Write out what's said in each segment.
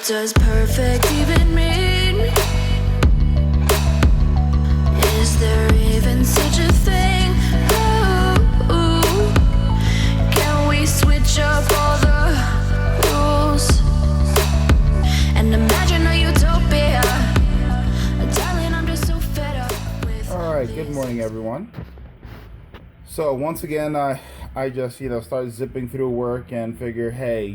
does perfect even mean? Is there even such a thing? Ooh, can we switch up all the rules and imagine a utopia? Darling, I'm just so fed up with. Alright, good morning everyone. So once again, I just, started zipping through work and figure, hey,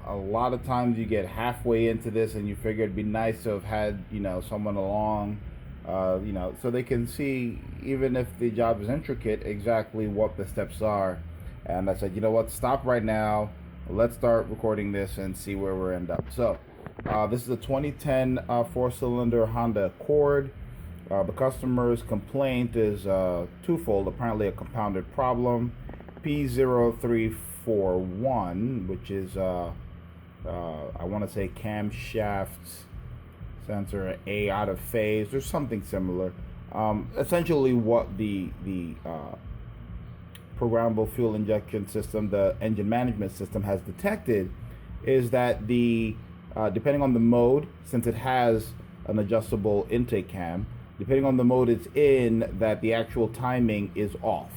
a lot of times you get halfway into this and you figure it'd be nice to have had, someone along, so they can see, even if the job is intricate, exactly what the steps are. And I said, you know what, stop right now. Let's start recording this and see where we end up. So this is a 2010 four-cylinder Honda Accord. The customer's complaint is twofold, apparently a compounded problem. P0341, which is, I want to say camshaft sensor A out of phase, or something similar. Essentially what the programmable fuel injection system, the engine management system, has detected is that depending on the mode, since it has an adjustable intake cam, depending on the mode it's in, that the actual timing is off.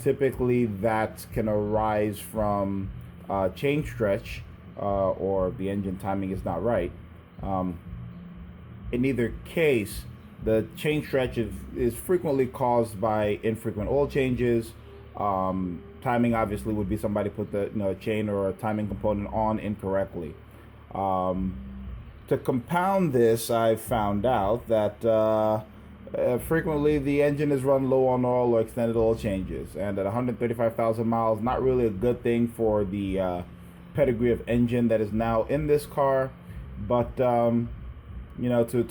Typically that can arise from chain stretch or the engine timing is not right. In either case, the chain stretch is frequently caused by infrequent oil changes. Timing obviously would be somebody put the chain or a timing component on incorrectly. To compound this, I found out that frequently the engine is run low on oil or extended oil changes, and at 135,000 miles, not really a good thing for the pedigree of engine that is now in this car. But to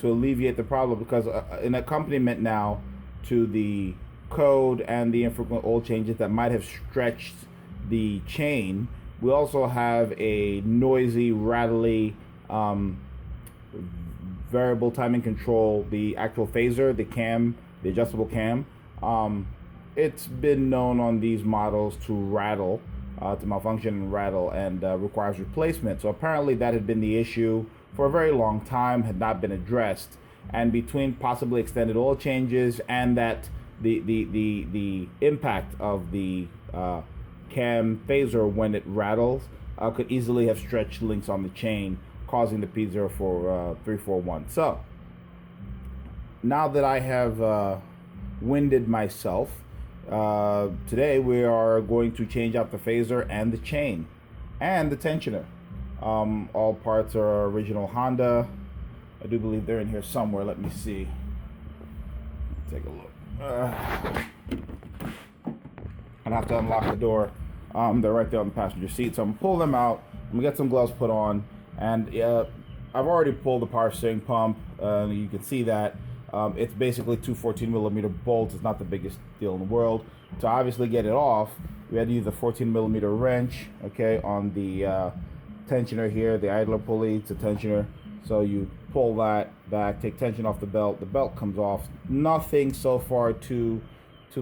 alleviate the problem, because in accompaniment now to the code and the infrequent oil changes that might have stretched the chain, we also have a noisy, rattly variable timing control, the actual phaser, the cam, the adjustable cam. It's been known on these models to rattle, to malfunction and rattle, and requires replacement. So apparently that had been the issue for a very long time, had not been addressed. And between possibly extended oil changes and that the impact of the cam phaser when it rattles could easily have stretched links on the chain, causing the P0341. So now that I have winded myself, today we are going to change out the phaser and the chain and the tensioner. All parts are original Honda. I do believe they're in here somewhere. Let me see. Take a look. I'd have to unlock the door. They're right there on the passenger seat, so I'm gonna pull them out. I'm gonna get some gloves put on. And I've already pulled the power steering pump. You can see that. It's basically two 14mm bolts. It's not the biggest deal in the world. To obviously get it off, we had to use a 14mm wrench, okay, on the tensioner here, the idler pulley. It's a tensioner. So you pull that back, take tension off the belt comes off. Nothing so far too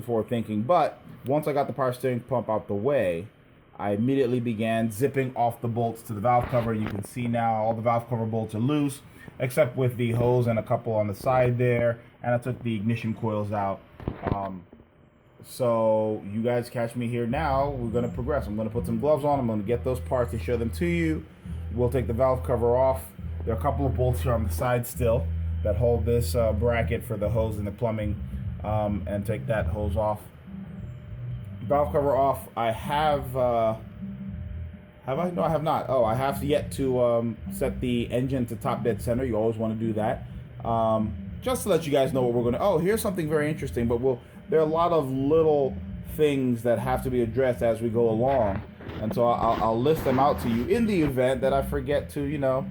forward thinking. But once I got the power steering pump out the way, I immediately began zipping off the bolts to the valve cover. You can see now all the valve cover bolts are loose, except with the hose and a couple on the side there. And I took the ignition coils out. So you guys catch me here now. We're going to progress. I'm going to put some gloves on. I'm going to get those parts and show them to you. We'll take the valve cover off. There are a couple of bolts here on the side still that hold this bracket for the hose and the plumbing, and take that hose off. Valve cover off. I have I? No, I have not. Oh, I have yet to set the engine to top dead center. You always want to do that. Just to let you guys know what we're going to... Oh, here's something very interesting, but there are a lot of little things that have to be addressed as we go along. And so I'll list them out to you in the event that I forget to,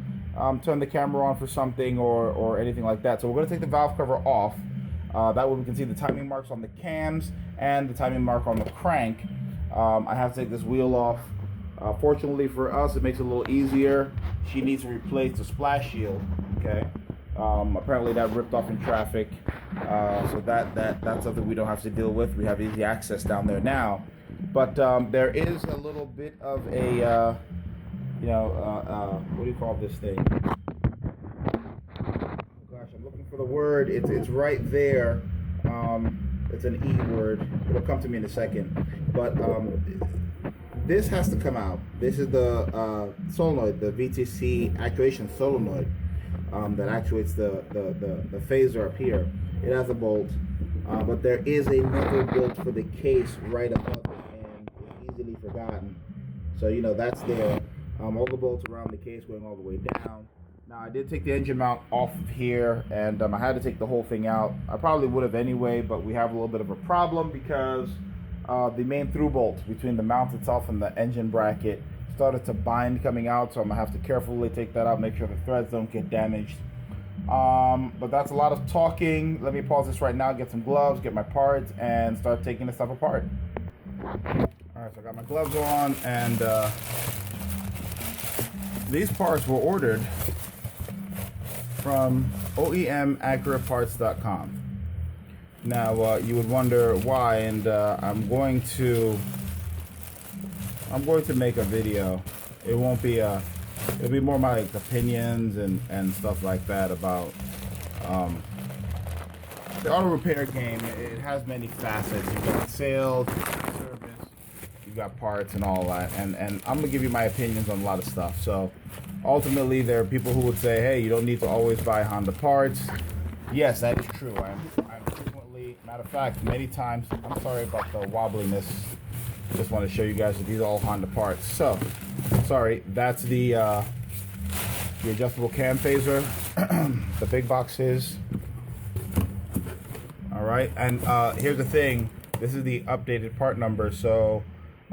turn the camera on for something or anything like that. So we're going to take the valve cover off. That way we can see the timing marks on the cams and the timing mark on the crank. I have to take this wheel off. Fortunately for us, it makes it a little easier. She needs to replace the splash shield. Okay. Apparently that ripped off in traffic. So that's something we don't have to deal with. We have easy access down there now. But there is a little bit of a what do you call this thing? Gosh, I'm looking for the word. It's right there. It's an E word. It'll come to me in a second. But this has to come out. This is the solenoid, the VTC actuation solenoid that actuates the phaser up here. It has a bolt, but there is another bolt for the case right above it, and it's easily forgotten. So that's there. All the bolts around the case going all the way down. Now I did take the engine mount off of here, and I had to take the whole thing out. I probably would have anyway, but we have a little bit of a problem because the main through bolt between the mount itself and the engine bracket started to bind coming out, so I'm gonna have to carefully take that out, make sure the threads don't get damaged. But that's a lot of talking. Let me pause this right now, get some gloves, get my parts, and start taking this stuff apart. Alright, so I got my gloves on, and these parts were ordered from OEMaccurateparts.com. Now you would wonder why, and I'm going to make a video. It won't be it'll be more my opinions and stuff like that about the auto repair game. It has many facets. You've got sales, you've got service, you've got parts and all that, and I'm gonna give you my opinions on a lot of stuff. So ultimately, there are people who would say, hey, you don't need to always buy Honda parts. Yes, that is true. I'm frequently, matter of fact, many times. I'm sorry about the wobbliness. Just want to show you guys that these are all Honda parts. So, sorry, that's the adjustable cam phaser, the big box is. All right, and here's the thing. This is the updated part number. So,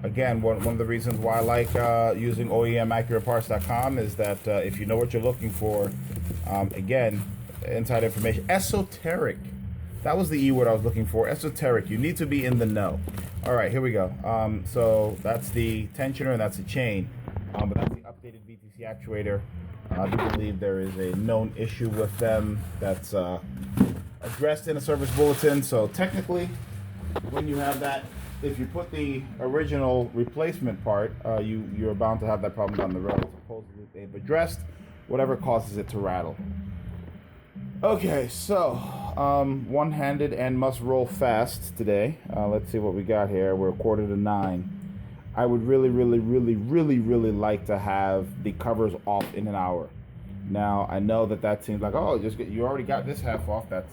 again, one of the reasons why I like using OEMaccurateparts.com is that if you know what you're looking for, again, inside information, esoteric. That was the E word I was looking for. Esoteric. You need to be in the know. All right, here we go. So that's the tensioner and that's the chain. But that's the updated VTC actuator. I do believe there is a known issue with them that's addressed in a service bulletin. So technically, when you have that, if you put the original replacement part, you're bound to have that problem down the road. Supposedly they've addressed whatever causes it to rattle. Okay, so one-handed and must roll fast today. Let's see what we got here. We're 8:45. I would really like to have the covers off in an hour. Now I know that seems like, oh, you already got this half off. That's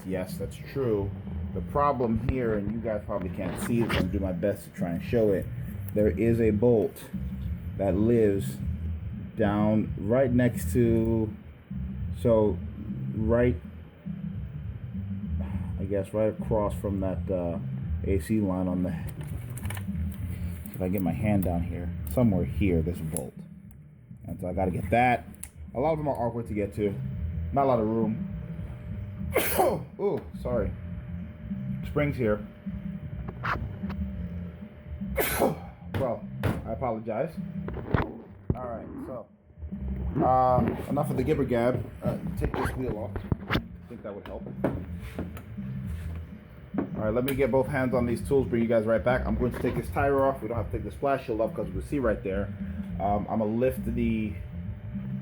true. The problem here, and you guys probably can't see it, so I'm gonna do my best to try and show it. There is a bolt that lives down right next to, right across from that AC line on the. If I get my hand down here, somewhere here, this bolt, and so I got to get that. A lot of them are awkward to get to. Not a lot of room. Oh, sorry. Springs here. Well, I apologize. All right, so enough of the gibber gab. Take this wheel off. I think that would help. All right, let me get both hands on these tools. Bring you guys right back. I'm going to take this tire off. We don't have to take the splash shield off because we can see right there. I'm gonna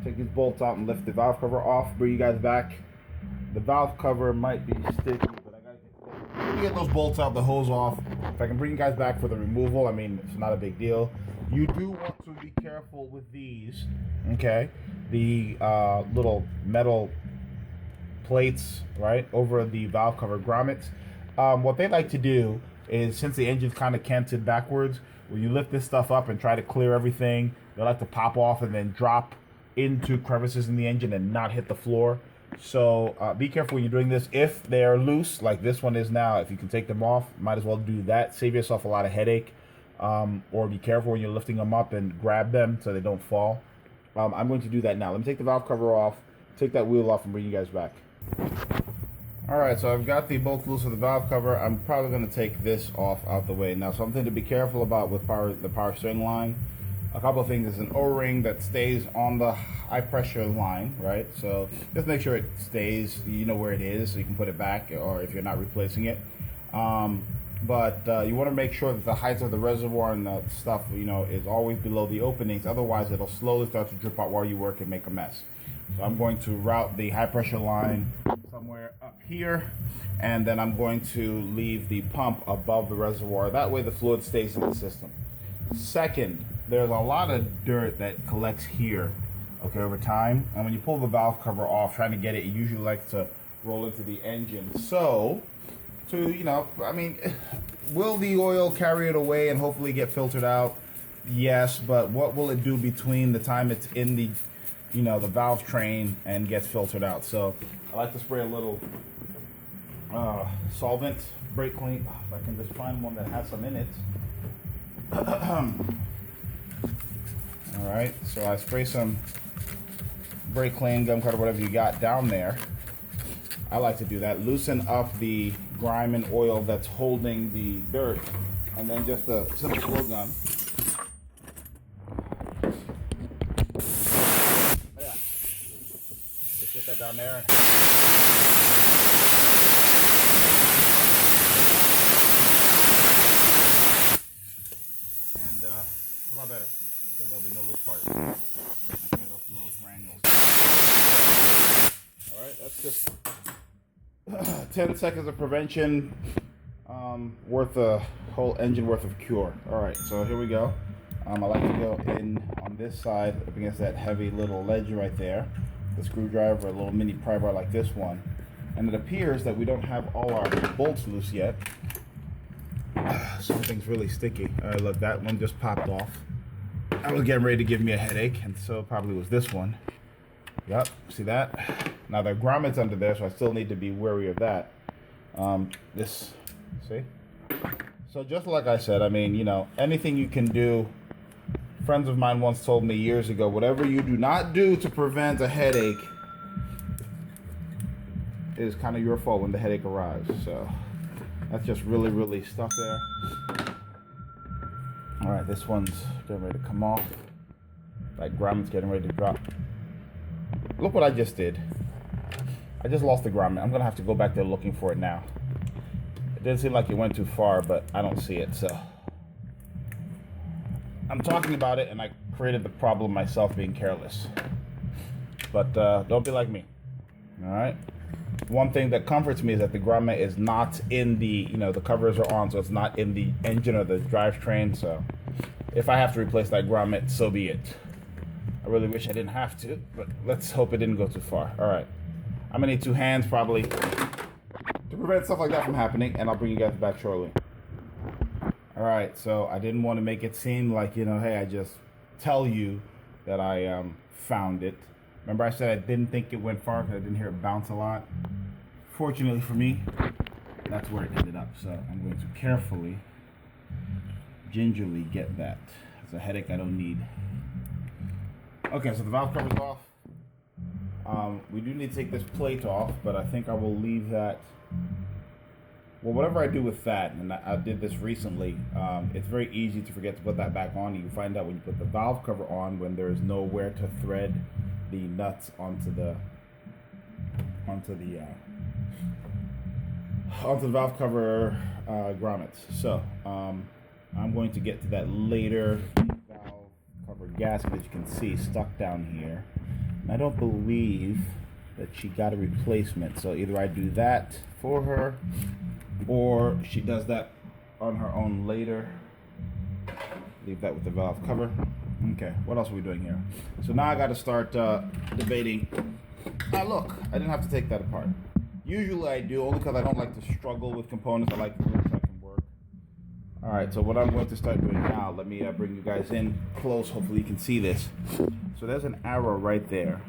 take these bolts out and lift the valve cover off. Bring you guys back. The valve cover might be sticky, but I gotta get those bolts out, the hose off. If I can bring you guys back for the removal, I mean, it's not a big deal. You do want to be careful with these, okay? The little metal plates, right, over the valve cover grommets. What they like to do is, since the engine's kind of canted backwards, when you lift this stuff up and try to clear everything, they like to pop off and then drop into crevices in the engine and not hit the floor. So be careful when you're doing this. If they're loose, like this one is now, if you can take them off, might as well do that. Save yourself a lot of headache. Or be careful when you're lifting them up and grab them so they don't fall. I'm going to do that now. Let me take the valve cover off, take that wheel off, and bring you guys back. Alright, so I've got the bolts loose of the valve cover. I'm probably going to take this off out the way. Now, something to be careful about with the power steering line. A couple of things. There's an O-ring that stays on the high pressure line, right? So just make sure it stays, you know where it is, so you can put it back, or if you're not replacing it. but you want to make sure that the height of the reservoir and the stuff, is always below the openings. Otherwise, it'll slowly start to drip out while you work and make a mess. So I'm going to route the high pressure line somewhere up here, and then I'm going to leave the pump above the reservoir. That way the fluid stays in the system. Second, there's a lot of dirt that collects here, okay, over time. And when you pull the valve cover off, trying to get it, it usually likes to roll into the engine. So, will the oil carry it away and hopefully get filtered out? Yes, but what will it do between the time it's in the the valve train and gets filtered out? So I like to spray a little solvent, brake clean. If I can just find one that has some in it. All right, so I spray some brake clean, gum cutter, whatever you got down there. I like to do that. Loosen up the grime and oil that's holding the dirt, and then just a simple floor gun. Yeah, just get that down there. And a lot better, so there'll be no loose parts. I can go through those granules. All right, that's just 10 seconds of prevention, worth a whole engine worth of cure. All right, so here we go. I like to go in on this side up against that heavy little ledge right there. The screwdriver, a little mini pry bar like this one. And it appears that we don't have all our bolts loose yet. Something's really sticky. All right, look, that one just popped off. I was getting ready to give me a headache, and so it probably was this one. Yep, see that? Now the grommets under there, so I still need to be wary of that. See? So just like I said, anything you can do. Friends of mine once told me years ago, whatever you do not do to prevent a headache is kind of your fault when the headache arrives. So that's just really, really stuck there. All right, this one's getting ready to come off. That grommet's getting ready to drop. Look what I just did. I just lost the grommet. I'm gonna have to go back there looking for it now. It didn't seem like it went too far, but I don't see it, so. I'm talking about it and I created the problem myself being careless. But don't be like me, all right? One thing that comforts me is that the grommet is not in the, the covers are on, so it's not in the engine or the drivetrain, so if I have to replace that grommet, so be it. I really wish I didn't have to, but let's hope it didn't go too far. All right. I'm gonna need 2 hands probably to prevent stuff like that from happening, and I'll bring you guys back shortly. All right, so I didn't want to make it seem like, hey, I just tell you that I found it. Remember I said I didn't think it went far because I didn't hear it bounce a lot? Fortunately for me, that's where it ended up. So I'm going to carefully, gingerly get that. It's a headache I don't need. Okay, so the valve cover's off. We do need to take this plate off, but I think I will leave that. Well, whatever I do with that, and I did this recently, it's very easy to forget to put that back on. You can find out when you put the valve cover on when there's nowhere to thread the nuts onto the valve cover grommets. So I'm going to get to that later. Valve cover gasket, as you can see, stuck down here. And I don't believe that she got a replacement, so either I do that for her or she does that on her own later. Leave that with the valve cover. Okay, what else are we doing here? So now I got to start debating. Look, I didn't have to take that apart. Usually I do, only because I don't like to struggle with components. I like to do it so I can work. All right, so what I'm going to start doing now, let me bring you guys in close. Hopefully you can see this. So there's an arrow right there.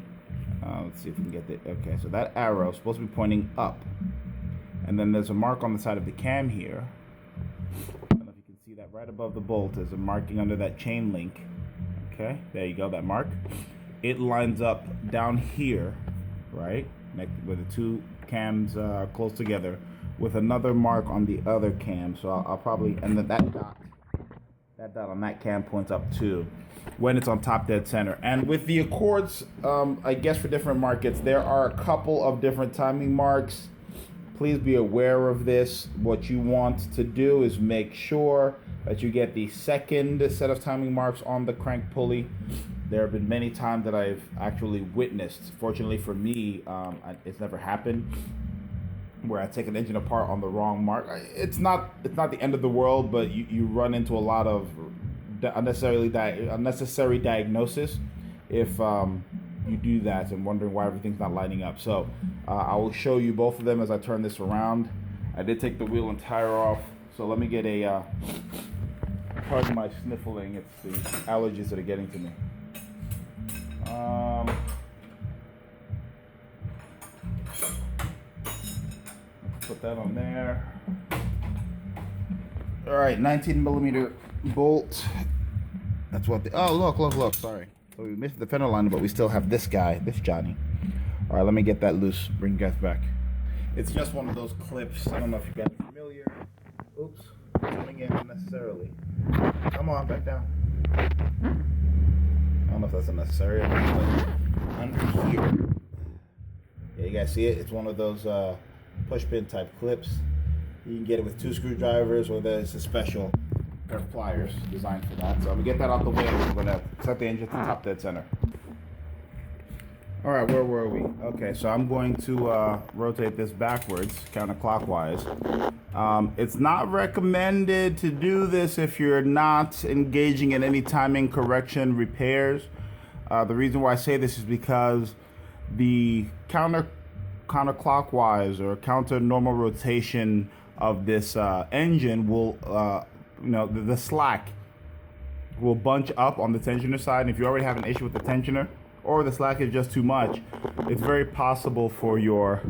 Let's see if we can get it. Okay, so that arrow is supposed to be pointing up. And then there's a mark on the side of the cam here. I don't know if you can see that right above the bolt. There's a marking under that chain link. Okay, there you go, that mark. It lines up down here, right? With the 2 cams close together, with another mark on the other cam. So I'll probably, and then that dot on that cam points up too, when it's on top dead center. And with the Accords, I guess for different markets, there are a couple of different timing marks. please be aware of this. What you want to do is make sure that you get the second set of timing marks on the crank pulley. There have been many times that I've actually witnessed, fortunately for me, it's never happened, where I take an engine apart on the wrong mark. It's not the end of the world, but you run into a lot of unnecessary diagnosis if you do that and wondering why everything's not lining up. So I will show you both of them as I turn this around. I did take the wheel and tire off, so let me get a pardon my sniffling, it's the allergies that are getting to me. Put that on there. All right, 19 millimeter bolt. That's what the, oh, look, sorry. So we missed the fender liner, but we still have this guy, this Johnny. All right, let me get that loose, bring you guys back. It's just one of those clips. I don't know if you guys are familiar. Oops, coming in unnecessarily. Come on, back down. I don't know if that's unnecessary. Under here. Yeah, you guys see it? It's one of those push pin type clips. You can get it with 2 screwdrivers, or there's a special pair of pliers designed for that. So I'm gonna get that out the way, and we're gonna set the engine to top dead center. All right, where were we? Okay, so I'm going to rotate this backwards, counterclockwise. It's not recommended to do this if you're not engaging in any timing correction repairs. The reason why I say this is because the counterclockwise or counter normal rotation of this engine will, the slack will bunch up on the tensioner side. And if you already have an issue with the tensioner, or the slack is just too much, it's very possible for your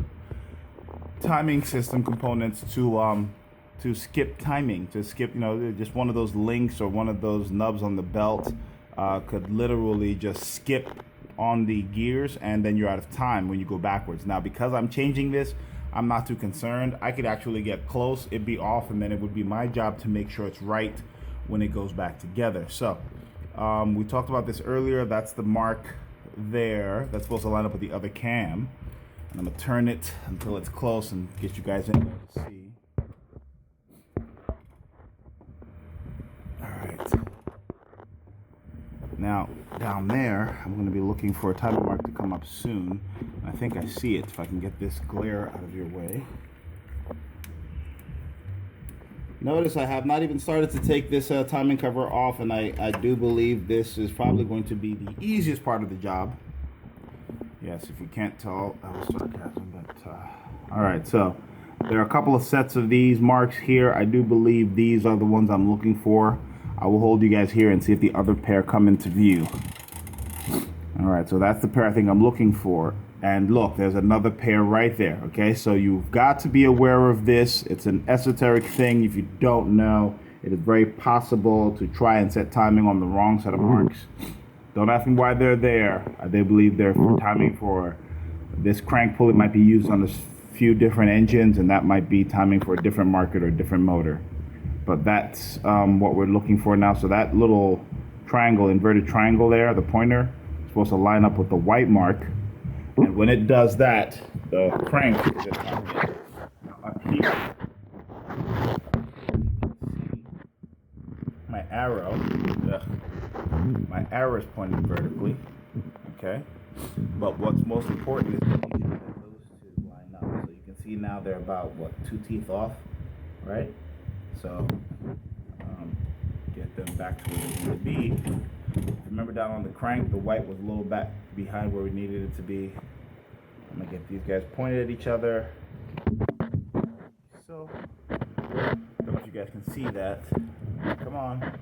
timing system components to skip timing, to skip, just one of those links or one of those nubs on the belt could literally just skip on the gears, and then you're out of time when you go backwards. Now, because I'm changing this, I'm not too concerned. I could actually get close, it'd be off, and then it would be my job to make sure it's right when it goes back together. So we talked about this earlier. That's the mark there that's supposed to line up with the other cam, and I'm gonna turn it until it's close and get you guys in there to see. All right, now down there I'm going to be looking for a timing mark to come up soon. I think I see it if I can get this glare out of your way. Notice I have not even started to take this timing cover off, and I do believe this is probably going to be the easiest part of the job. Yes, if you can't tell, that was sarcasm, but all right, so there are a couple of sets of these marks here. I do believe these are the ones I'm looking for. I will hold you guys here and see if the other pair come into view. All right, so that's the pair I think I'm looking for. And look, there's another pair right there, okay? So you've got to be aware of this. It's an esoteric thing. If you don't know, it is very possible to try and set timing on the wrong set of marks. Don't ask me why they're there. They believe they're for timing for this crank pulley. Might be used on a few different engines, and that might be timing for a different market or a different motor. But that's what we're looking for now. So that little triangle, inverted triangle there, the pointer, is supposed to line up with the white mark. And when it does that, the crank is at top. Now up here, my arrow is pointing vertically, okay? But what's most important is making sure that those two line up. So you can see now they're about, 2 teeth off, right? So get them back to where they need to be. Remember down on the crank, the white was a little back behind where we needed it to be. I'm gonna get these guys pointed at each other. So, I don't know if you guys can see that. Come on.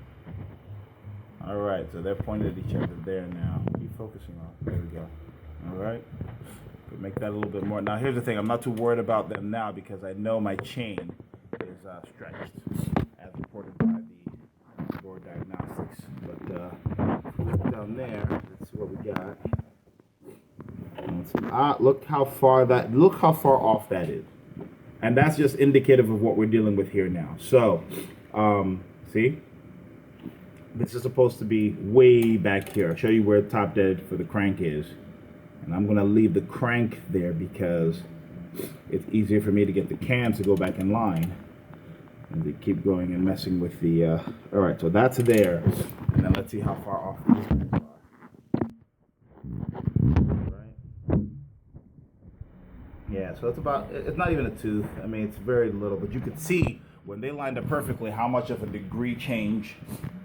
All right, so they're pointed at each other there now. What are you focusing on? There we go. All right. We'll make that a little bit more. Now, here's the thing. I'm not too worried about them now because I know my chain is stretched, as reported by the board diagnostics. But down there, let's see what we got. Look how far off that is, and that's just indicative of what we're dealing with here now. So, see, this is supposed to be way back here. I'll show you where top dead for the crank is, and I'm gonna leave the crank there because it's easier for me to get the cams to go back in line. And they keep going and messing with the, all right, so that's there. And then let's see how far off these guys are. Right? Yeah, so it's not even a tooth. I mean, it's very little, but you could see when they lined up perfectly how much of a degree change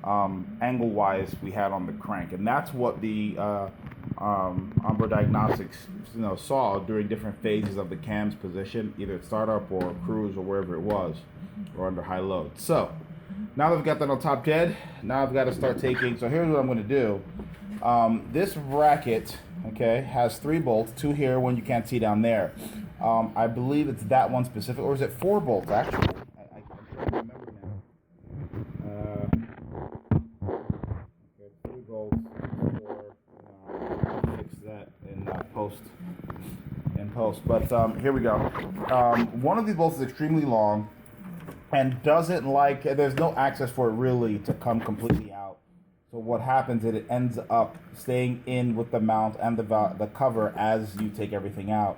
angle-wise we had on the crank. And that's what the onboard diagnostics saw during different phases of the cam's position, either at startup or cruise or wherever it was, or under high load. So now that we've got that on top dead, now I've got to start taking, so here's what I'm going to do. This bracket, okay, has 3 bolts, 2 here, 1 you can't see down there. I believe it's that one specific, or is it 4 bolts actually? I'm trying to remember now. Okay, 3 bolts, 4, I'll fix that in post. But here we go. One of these bolts is extremely long and doesn't like, there's no access for it really to come completely out. So what happens is it ends up staying in with the mount and the cover as you take everything out.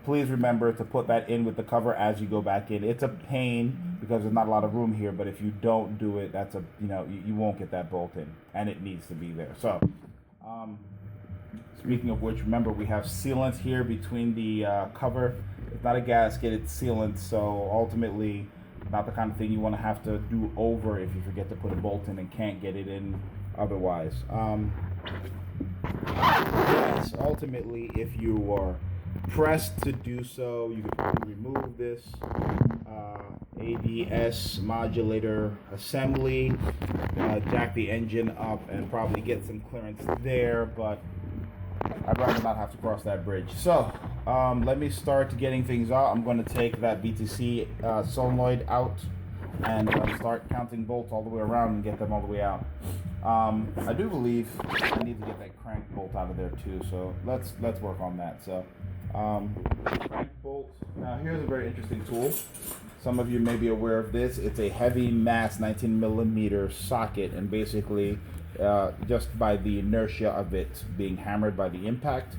Please remember to put that in with the cover as you go back in. It's a pain because there's not a lot of room here, but if you don't do it, that's you won't get that bolt in, and it needs to be there. So, speaking of which, remember we have sealant here between the cover. It's not a gasket, it's sealant, so ultimately not the kind of thing you want to have to do over if you forget to put a bolt in and can't get it in otherwise. Yes, ultimately, if you are pressed to do so, you can remove this ADS modulator assembly, jack the engine up, and probably get some clearance there, but I'd rather not have to cross that bridge. So let me start getting things out. I'm going to take that VTC solenoid out and start counting bolts all the way around and get them all the way out. I do believe I need to get that crank bolt out of there too, so let's work on that. So crank bolt. Now here's a very interesting tool. Some of you may be aware of this. It's a heavy mass 19mm socket, and basically just by the inertia of it being hammered by the impact,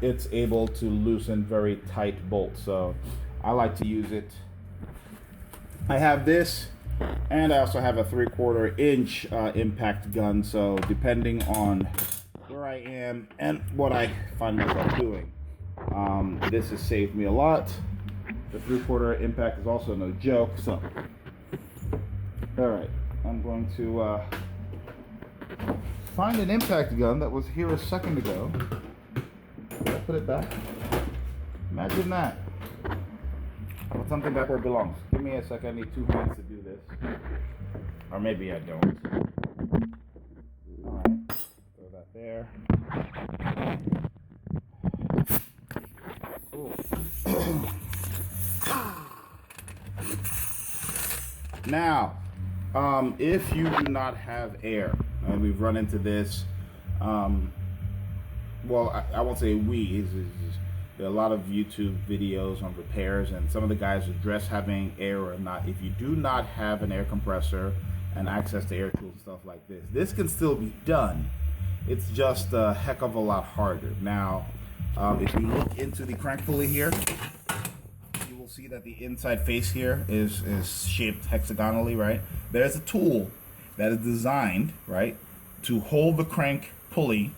it's able to loosen very tight bolts. So I like to use it. I have this, and I also have a 3/4 inch impact gun. So depending on where I am and what I find myself doing, this has saved me a lot. The 3/4 impact is also no joke. So, all right, I'm going to find an impact gun that was here a second ago. Did I put it back? Imagine that. Put something back where it belongs. Give me a second. I need 2 hands to do this. Or maybe I don't. Alright. Throw that there. Now, if you do not have air, and we've run into this, well, I won't say we, there are a lot of YouTube videos on repairs, and some of the guys address having air or not. If you do not have an air compressor and access to air tools, stuff like this can still be done. It's just a heck of a lot harder. Now, if you look into the crank pulley here, you will see that the inside face here is shaped hexagonally, right? There's a tool that is designed, right, to hold the crank pulley,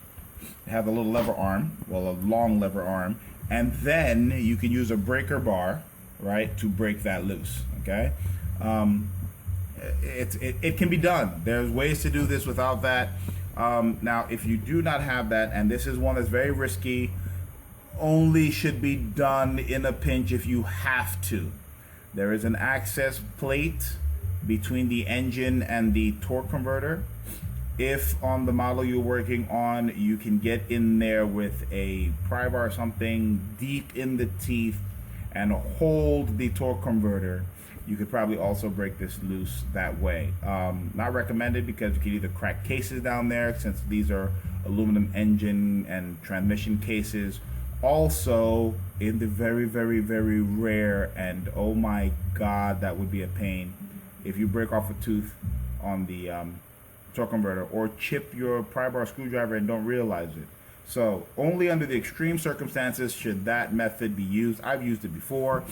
have a little lever arm, well, a long lever arm, and then you can use a breaker bar, right, to break that loose, okay? It can be done. There's ways to do this without that. Now, if you do not have that, and this is one that's very risky, only should be done in a pinch if you have to. There is an access plate between the engine and the torque converter. If on the model you're working on, you can get in there with a pry bar or something deep in the teeth and hold the torque converter, you could probably also break this loose that way. Not recommended because you can either crack cases down there, since these are aluminum engine and transmission cases. Also, in the very, very, very rare, and oh my God, that would be a pain, if you break off a tooth on the torque converter or chip your pry bar screwdriver and don't realize it. So only under the extreme circumstances should that method be used. I've used it before.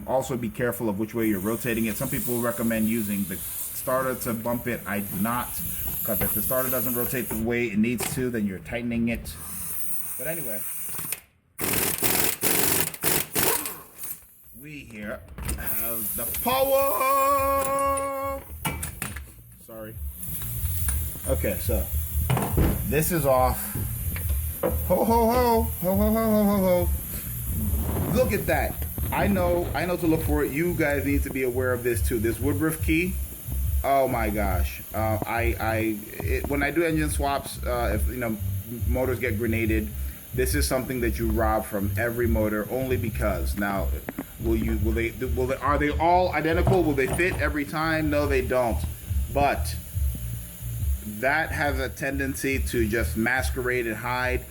Also be careful of which way you're rotating it. Some people recommend using the starter to bump it. I do not, because if the starter doesn't rotate the way it needs to, then you're tightening it. But anyway, we here have the power. Sorry. Okay, so this is off. Ho ho ho ho ho ho ho ho ho. Look at that. I know to look for it. You guys need to be aware of this too. This woodruff key. Oh my gosh. When I do engine swaps, if motors get grenaded, this is something that you rob from every motor only because. Now, are they all identical? Will they fit every time? No, they don't. But that has a tendency to just masquerade and hide.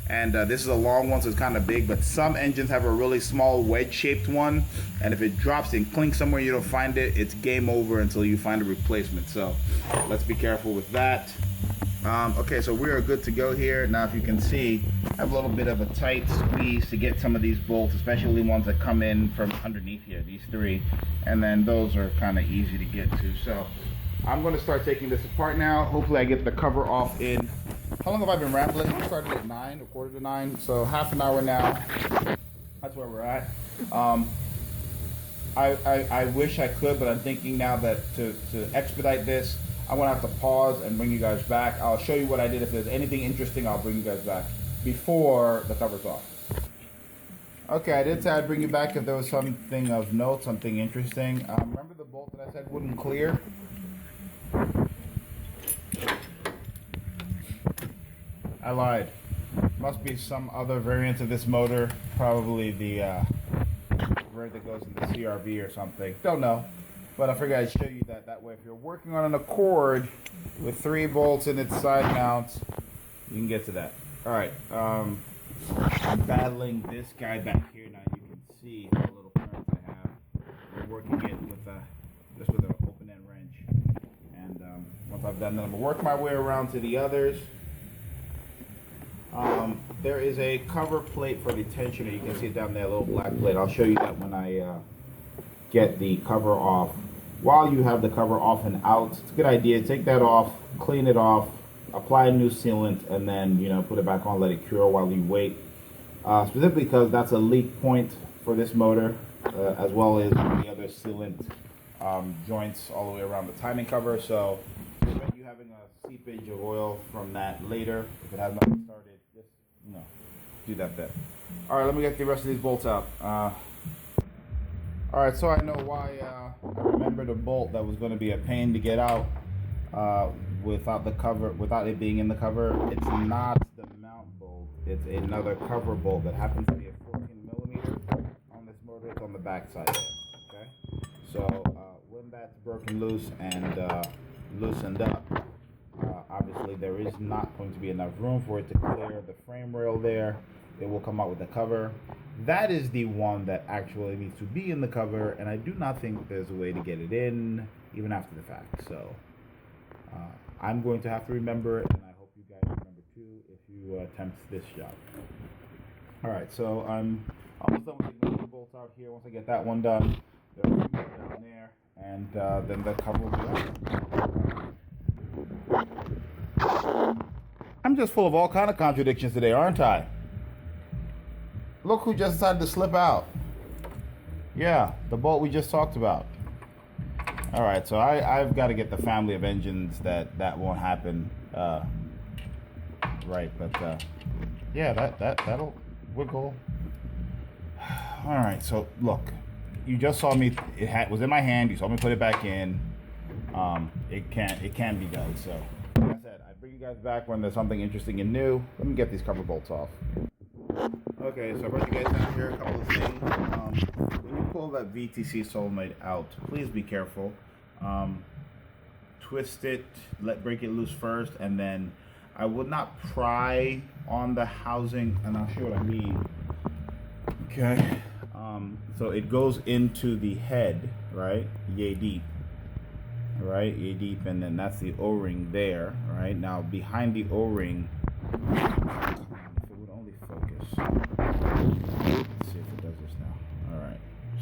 And this is a long one, so it's kind of big, but some engines have a really small wedge-shaped one, and if it drops and clinks somewhere you don't find it, it's game over until you find a replacement. So let's be careful with that. Okay, so we are good to go here. Now, if you can see, I have a little bit of a tight squeeze to get some of these bolts, especially ones that come in from underneath here, these three, and then those are kind of easy to get to. So I'm going to start taking this apart now. Hopefully I get the cover off in. How long have I been rambling? I started at 9, a quarter to 9, so half an hour now. That's where we're at. I wish I could, but I'm thinking now that to expedite this, I'm going to have to pause and bring you guys back. I'll show you what I did. If there's anything interesting, I'll bring you guys back before the cover's off. Okay, I did say I'd bring you back if there was something of note, something interesting. Remember the bolt that I said wouldn't clear? I lied. Must be some other variant of this motor, probably the variant that goes in the CRV or something. Don't know, but I figured I'd show you that way. If you're working on an Accord with 3 bolts in its side mounts, you can get to that. All right, I'm battling this guy back here now. You can see how little clearance I have. I'm working it with just with an open end wrench, and once I've done that, I'm gonna work my way around to the others. There is a cover plate for the tensioner. You can see it down there, a little black plate. I'll show you that when I get the cover off. While you have the cover off and out, it's a good idea. Take that off, clean it off, apply a new sealant, and then put it back on, let it cure while you wait. Specifically because that's a leak point for this motor, as well as the other sealant joints all the way around the timing cover. So prevent you having a seepage of oil from that later. If it has not been started, just do that then. All right, let me get the rest of these bolts out. All right, so I know why I remembered a bolt that was going to be a pain to get out without the cover, without it being in the cover. It's not the mount bolt. It's another cover bolt that happens to be a 14 millimeter on this motor. It's on the back side there. Okay, so when that's broken loose and loosened up, obviously there is not going to be enough room for it to clear the frame rail there. It will come out with the cover. That is the one that actually needs to be in the cover, and I do not think there's a way to get it in even after the fact. So I'm going to have to remember it, and I hope you guys remember too if you attempt this job. All right, so I'm almost done with the other bolts out here. Once I get that one done, there are a few more down there, and then the cover will be on. I'm just full of all kind of contradictions today, aren't I? Look who just decided to slip out. Yeah, the bolt we just talked about. All right, so I've got to get the family of engines that won't happen. Right, but yeah, that'll wiggle. All right, so look, you just saw me. It was in my hand. You saw me put it back in. It can be done. So, like I said, I bring you guys back when there's something interesting and new. Let me get these cover bolts off. Okay, so I brought you guys down here a couple of things. When you pull that VTC solenoid out, please be careful. Twist it, break it loose first, and then I would not pry on the housing, and I'll show you what I mean. Okay, so it goes into the head, right? Yay deep. Right, yay deep, and then that's the O-ring there. Right now, behind the O-ring.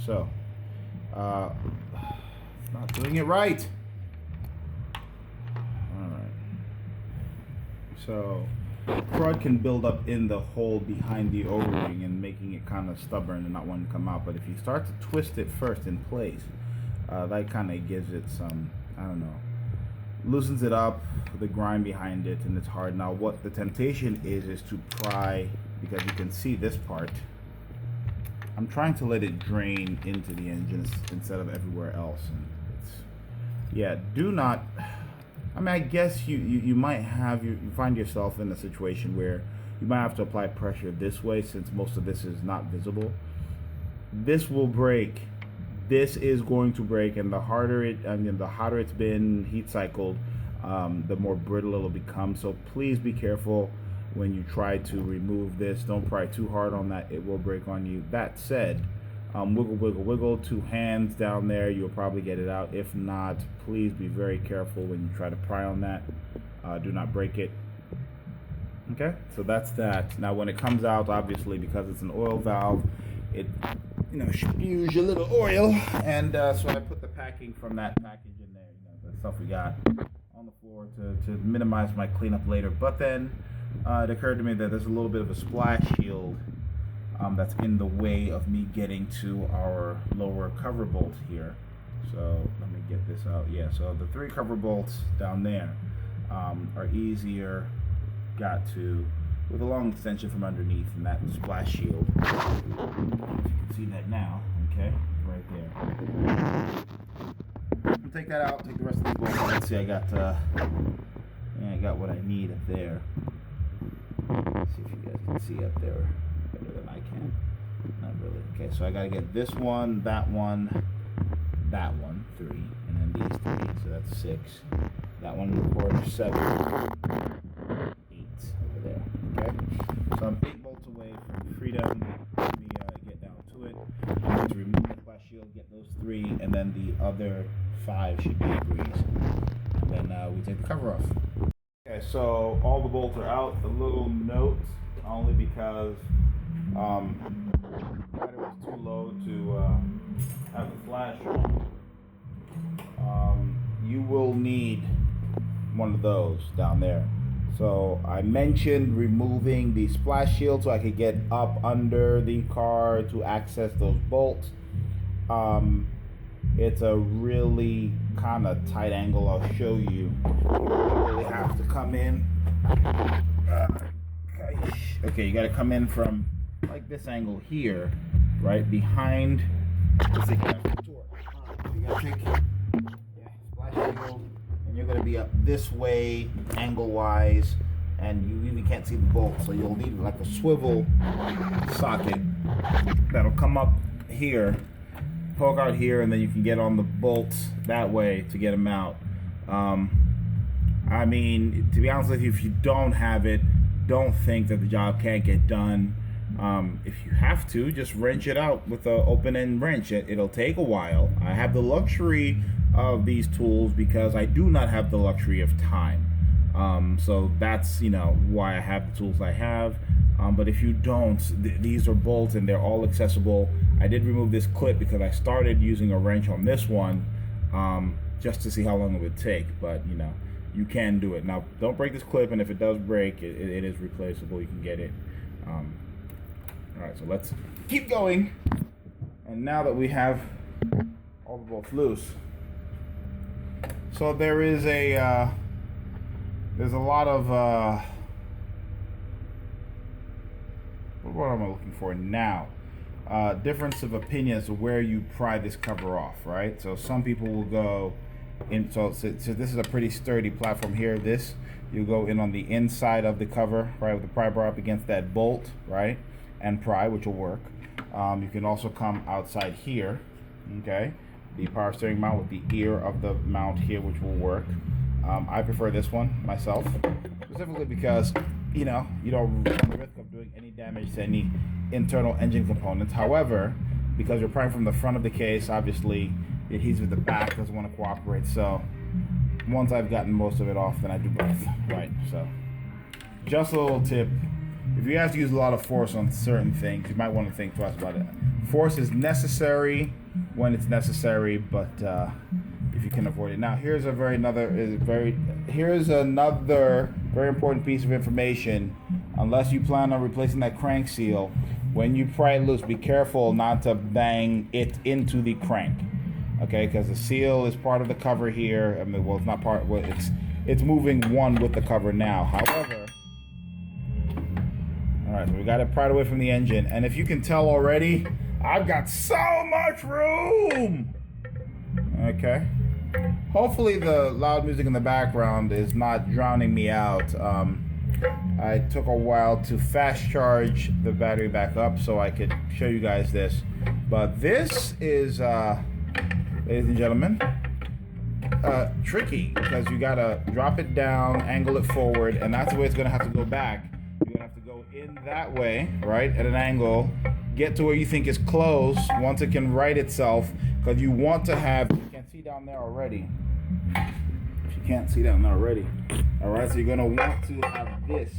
So, it's not doing it right. Alright. So, crud can build up in the hole behind the O-ring and making it kind of stubborn and not wanting to come out. But if you start to twist it first in place, that kind of gives it some, I don't know, loosens it up, the grind behind it, and it's hard. Now what the temptation is to pry, because you can see this part. I'm trying to let it drain into the engine instead of everywhere else, and it's, yeah, do not, I mean, I guess you might have, you find yourself in a situation where you might have to apply pressure this way since most of this is not visible. This will break. This is going to break, and the harder it, I mean, the hotter it's been heat cycled, the more brittle it'll become. So please be careful when you try to remove this. Don't pry too hard on that; it will break on you. That said, wiggle, wiggle, wiggle. 2 hands down there, you'll probably get it out. If not, please be very careful when you try to pry on that. Do not break it. Okay, so that's that. Now, when it comes out, obviously, because it's an oil valve, it, you know, spews a little oil, and so I put the packing from that package in there, you know, the stuff we got on the floor to minimize my cleanup later. But then it occurred to me that there's a little bit of a splash shield that's in the way of me getting to our lower cover bolt here. So let me get this out. Yeah, so the 3 cover bolts down there are easier got to with a long extension from underneath, and that splash shield, if you can see that now, okay, right there. We'll take that out, take the rest of the bolts. Let's see, I got what I need up there. Let's see if you guys can see up there better than I can. Not really. Okay, so I gotta get this one, that one, 3, and then these 3, so that's 6. That one in the corner, 7, 8 over there. Okay, so I'm 8 bolts away from freedom. Let me get down to it. I'm going to remove the splash shield, get those 3, and then the other 5 should be a breeze. And then we take the cover off. Okay, so all the bolts are out. A little note, only because the battery was too low to have the flash on. You will need one of those down there. So I mentioned removing the splash shield so I could get up under the car to access those bolts. It's a really kind of tight angle. I'll show you. You really have to come in. Okay, you got to come in from like this angle here, right behind. Let's see, you got to take splash shield. You're going to be up this way, angle-wise, and you really can't see the bolt, so you'll need like a swivel socket that'll come up here, poke out here, and then you can get on the bolts that way to get them out. I mean, to be honest with you, if you don't have it, don't think that the job can't get done. If you have to, just wrench it out with an open-end wrench. It'll take a while. I have the luxury of these tools because I do not have the luxury of time. So that's, you know, why I have the tools I have. But if you don't, these are bolts and they're all accessible. I did remove this clip because I started using a wrench on this one just to see how long it would take. But, you know, you can do it. Now, don't break this clip, and if it does break, it is replaceable. You can get it. All right, so let's keep going. And now that we have all the bolts loose, so there is there's a lot of what am I looking for now? Difference of opinion as to where you pry this cover off, right? So some people will go in. So this is a pretty sturdy platform here. This you go in on the inside of the cover, right, with the pry bar up against that bolt, right, and pry, which will work. You can also come outside here, okay. The power steering mount with the ear of the mount here, which will work. I prefer this one myself, specifically because, you know, you don't run the risk of doing any damage to any internal engine components. However, because you're prying from the front of the case, obviously the adhesive at the back doesn't want to cooperate. So once I've gotten most of it off, then I do both. Right. So just a little tip: if you have to use a lot of force on certain things, you might want to think twice about it. Force is necessary when it's necessary, but if you can avoid it. Now, here's another very important piece of information. Unless you plan on replacing that crank seal, when you pry it loose, be careful not to bang it into the crank. Okay, because the seal is part of the cover here. I mean, well, it's not part. Well, it's moving one with the cover now. However, all right, so we got it pried away from the engine, and if you can tell already, I've got so much room. Okay. Hopefully the loud music in the background is not drowning me out. I took a while to fast charge the battery back up so I could show you guys this. But this is, ladies and gentlemen, tricky because you gotta drop it down, angle it forward, and that's the way it's gonna have to go back. You're gonna have to go in that way, right, at an angle, get to where you think is close once it can right itself, because you want to have, you can see down there already. If you can't see down there already. Alright, so you're gonna want to have this,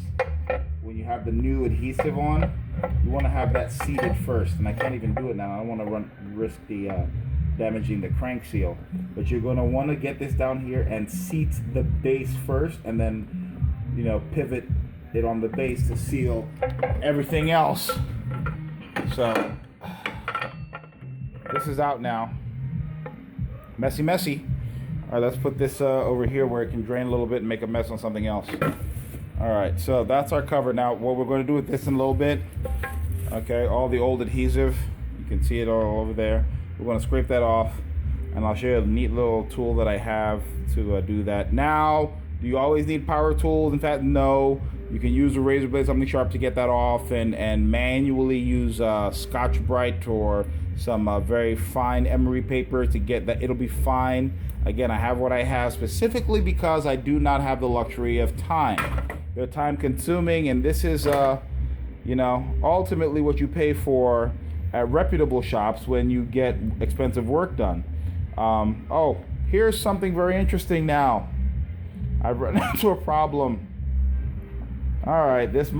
when you have the new adhesive on, you want to have that seated first, and I can't even do it now. I don't want to risk the damaging the crank seal, but you're going to want to get this down here and seat the base first, and then, you know, pivot it on the base to seal everything else. So this is out now. Messy. All right, let's put this over here where it can drain a little bit and make a mess on something else. All right, so that's our cover. Now, what we're going to do with this in a little bit, okay, all the old adhesive, you can see it all over there. We're going to scrape that off, and I'll show you a neat little tool that I have to do that. Now, do you always need power tools? In fact, no. You can use a razor blade, something sharp to get that off, and manually use Scotch-Brite or some very fine emery paper to get that. It'll be fine. Again, I have what I have specifically because I do not have the luxury of time. They're time consuming, and this is, you know, ultimately what you pay for at reputable shops when you get expensive work done. Oh, here's something very interesting now. I've run into a problem. All right, this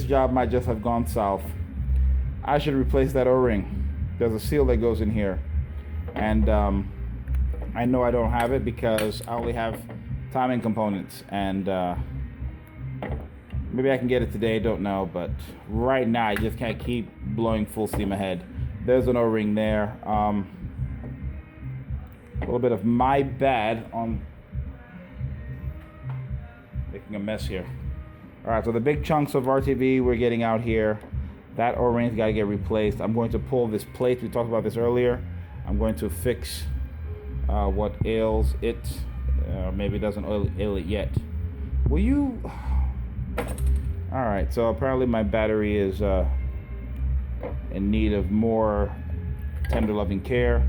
job might just have gone south. I should replace that O-ring. There's a seal that goes in here, and I know I don't have it because I only have timing components, and maybe I can get it today, don't know, but right now I just can't keep blowing full steam ahead. There's an O-ring there. A little bit of my bad on making a mess here. All right, so the big chunks of RTV we're getting out here. That O-ring's got to get replaced. I'm going to pull this plate. We talked about this earlier. I'm going to fix what ails it. Maybe it doesn't ail it yet. Will you? All right, so apparently my battery is in need of more tender loving care.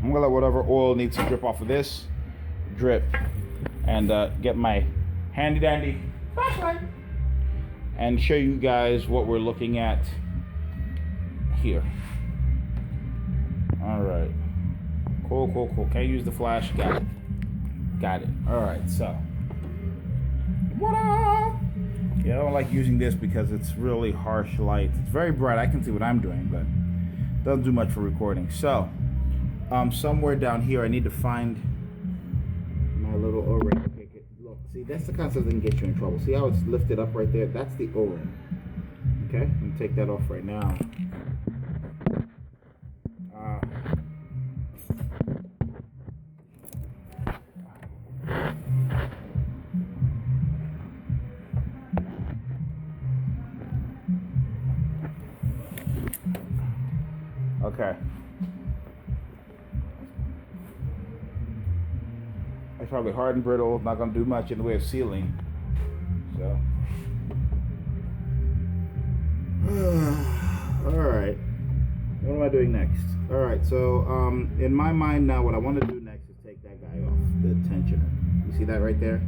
I'm gonna let whatever oil needs to drip off of this drip, and get my handy dandy flashlight and show you guys what we're looking at here. All right, cool. Can't use the flash. Got it. All right, so what-up? Yeah, I don't like using this because it's really harsh light. It's very bright. I can see what I'm doing, but it doesn't do much for recording. So somewhere down here I need to find my little O-ring. Okay, look, see, that's the kind of stuff that can get you in trouble. See how it's lifted up right there? That's the O-ring. Okay, I'm gonna take that off right now. Okay. It's probably hard and brittle, not going to do much in the way of sealing. So. Alright. What am I doing next? Alright, so in my mind now, what I want to do next is take that guy off, the tensioner. You see that right there?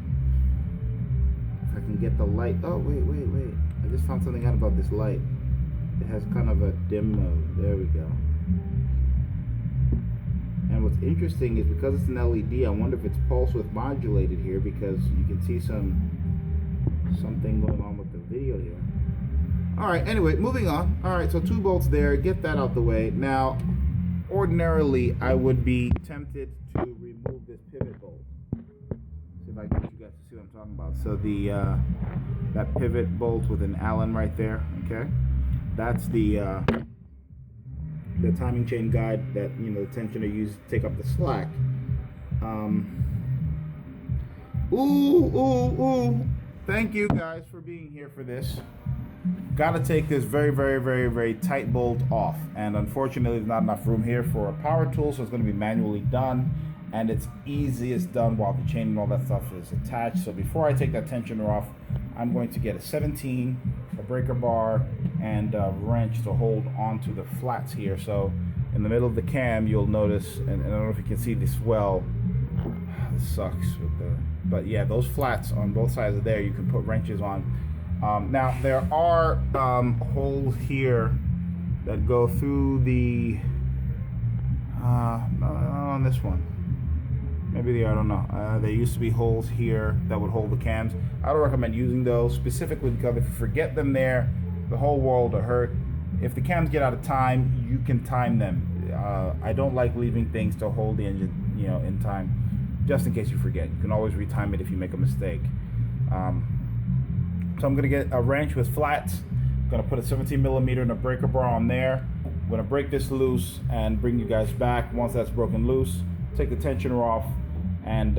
If I can get the light. Oh, wait. I just found something out about this light. It has kind of a dim mode. There we go. And what's interesting is because it's an LED, I wonder if it's pulse width modulated here, because you can see something going on with the video here. All right, anyway, moving on. All right, so 2 bolts there. Get that out the way. Now, ordinarily, I would be tempted to remove this pivot bolt. See if I can get you guys to see what I'm talking about. So that pivot bolt with an Allen right there, okay? That's the timing chain guide that, you know, the tensioner used to take up the slack. Ooh. Thank you guys for being here for this. Got to take this very, very, very, very tight bolt off. And unfortunately, there's not enough room here for a power tool, so it's going to be manually done. And it's easiest done while the chain and all that stuff is attached. So before I take that tensioner off, I'm going to get a 17, a breaker bar, and a wrench to hold onto the flats here. So in the middle of the cam, you'll notice, and I don't know if you can see this well. This sucks with the, but yeah, those flats on both sides of there, you can put wrenches on. Now there are holes here that go through the on this one. Maybe they, I don't know. There used to be holes here that would hold the cams. I don't recommend using those specifically because if you forget them there, the whole world will hurt. If the cams get out of time, you can time them. I don't like leaving things to hold the engine, you know, in time, just in case you forget. You can always retime it if you make a mistake. So I'm gonna get a wrench with flats. I'm gonna put a 17 millimeter and a breaker bar on there. I'm gonna break this loose and bring you guys back once that's broken loose. Take the tensioner off, and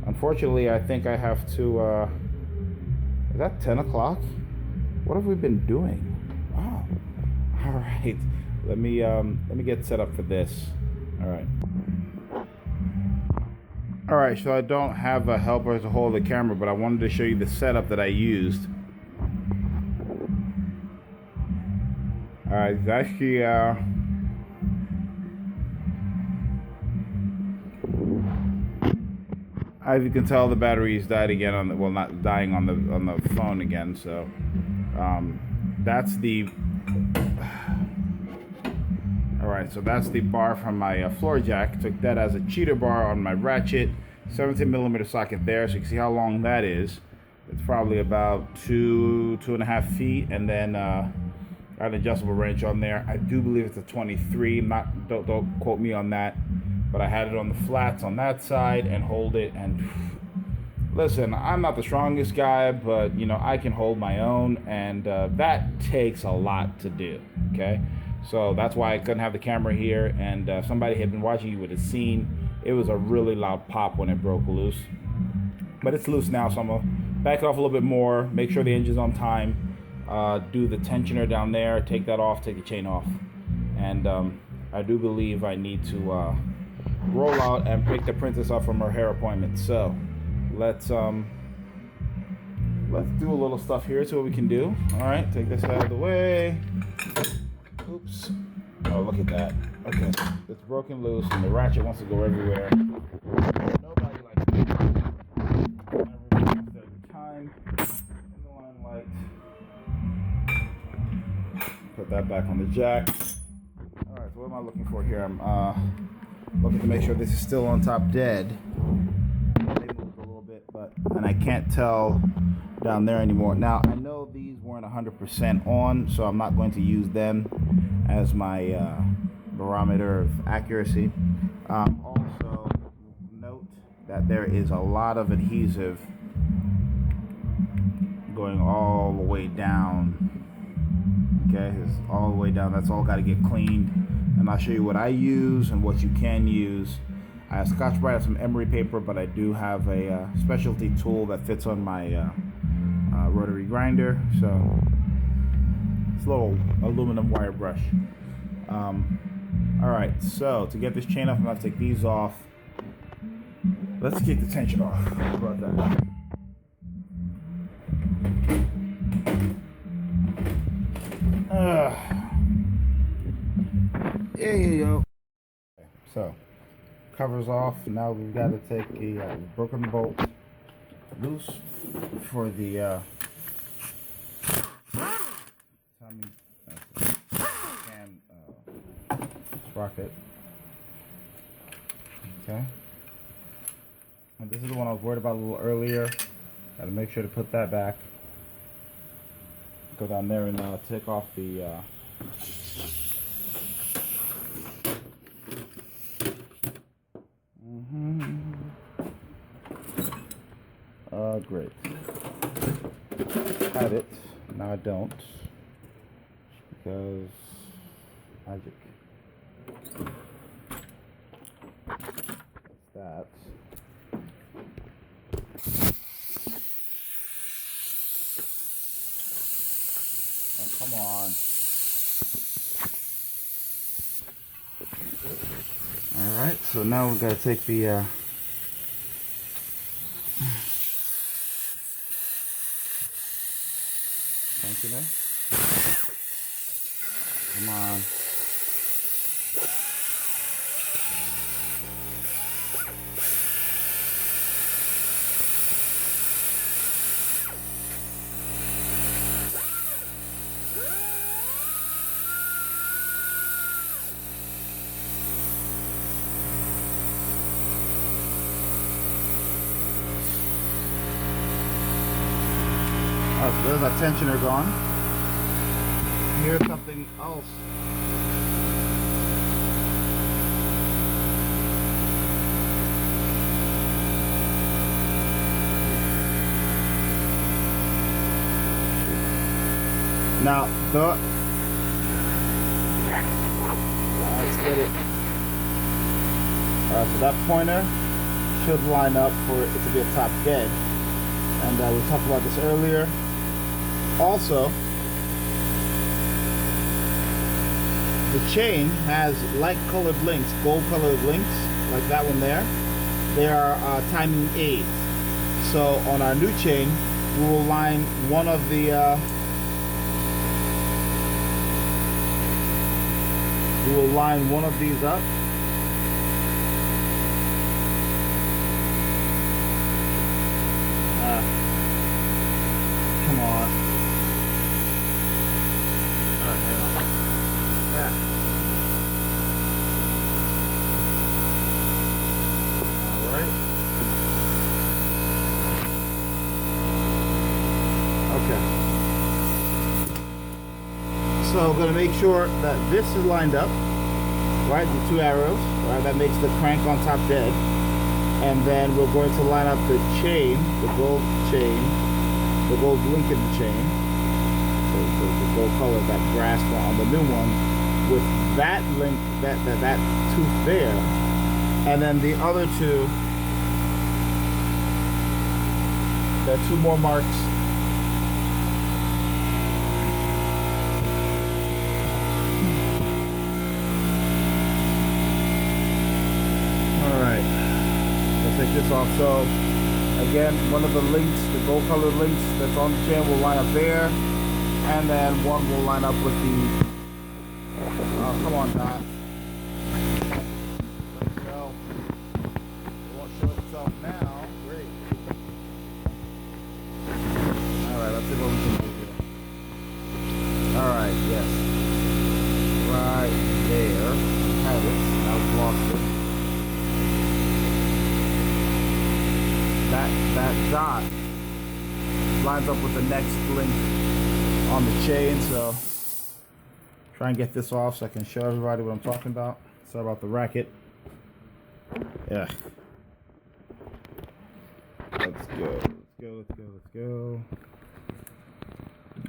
unfortunately, I think I have to. Is that 10 o'clock? What have we been doing? Wow. All right. Let me get set up for this. All right. All right, so I don't have a helper to hold the camera, but I wanted to show you the setup that I used. All right, it's actually as you can tell, the battery's died again on the, well, not dying on the phone again. So that's the. All right, so that's the bar from my floor jack. Took that as a cheater bar on my ratchet, 17 millimeter socket there. So you can see how long that is. It's probably about 2.5 feet, and then an adjustable wrench on there. I do believe it's a 23. Don't quote me on that, but I had it on the flats on that side and hold it. And listen, I'm not the strongest guy, but you know I can hold my own, and that takes a lot to do. Okay. So that's why I couldn't have the camera here, and somebody had been watching, you would have seen it was a really loud pop when it broke loose. But it's loose now, so I'm gonna back it off a little bit more, make sure the engine's on time, do the tensioner down there, take that off, take the chain off. And I do believe I need to roll out and pick the princess up from her hair appointment. So let's do a little stuff here, see what we can do. All right, take this out of the way. Oops. Oh, look at that. Okay. It's broken loose and the ratchet wants to go everywhere. Nobody likes it. Everybody wants their time in the limelight. Put that back on the jack. Alright, so what am I looking for here? I'm looking to make sure this is still on top dead. They moved a little bit, and I can't tell down there anymore. Now, I know these weren't 100% on, so I'm not going to use them as my barometer of accuracy. Also, note that there is a lot of adhesive going all the way down. Okay, it's all the way down. That's all got to get cleaned. And I'll show you what I use and what you can use. I have Scotch-Brite and some emery paper, but I do have a specialty tool that fits on my rotary grinder. So it's a little aluminum wire brush. All right, so to get this chain off, I'm gonna take these off. Let's get the tension off. How about that? There you go. Okay, so covers off. Now we've got to take a broken bolt loose for the cam sprocket. Okay. And this is the one I was worried about a little earlier. Got to make sure to put that back. go down there and take off the great. Had it. Now I don't. Because magic. That's that. Oh, come on. Alright, so now we've got to take the tensioner. Come on. Oh, so there's our tensioner gone. Here's something else. Now, let's get it. So that pointer should line up for it to be a top dead. And we talked about this earlier. Also, the chain has light colored links, gold colored links, like that one there. They are timing aids. So on our new chain, we will line one of the these up. Come on. Alright, hang on. Yeah. Alright. Okay. So I'm going to make sure that this is lined up. Right, the two arrows. Right, that makes the crank on top dead. And then we're going to line up the chain, the gold chain, the gold link in the chain, so the gold color, that brass one on the new one, with that link, that tooth there, and then the other two, there are two more marks. All right, let's take this off. So again, one of the links, the gold colored links that's on the chain will line up there, and then one will line up with the, come on, Dot. Let's go. It won't show itself now. Great. Alright, let's see what we can do here. Alright, yes. Right there. Have it. Now we've lost it. That dot lines up with the next link on the chain, so try and get this off so I can show everybody what I'm talking about. Sorry about the racket. Yeah. Let's go.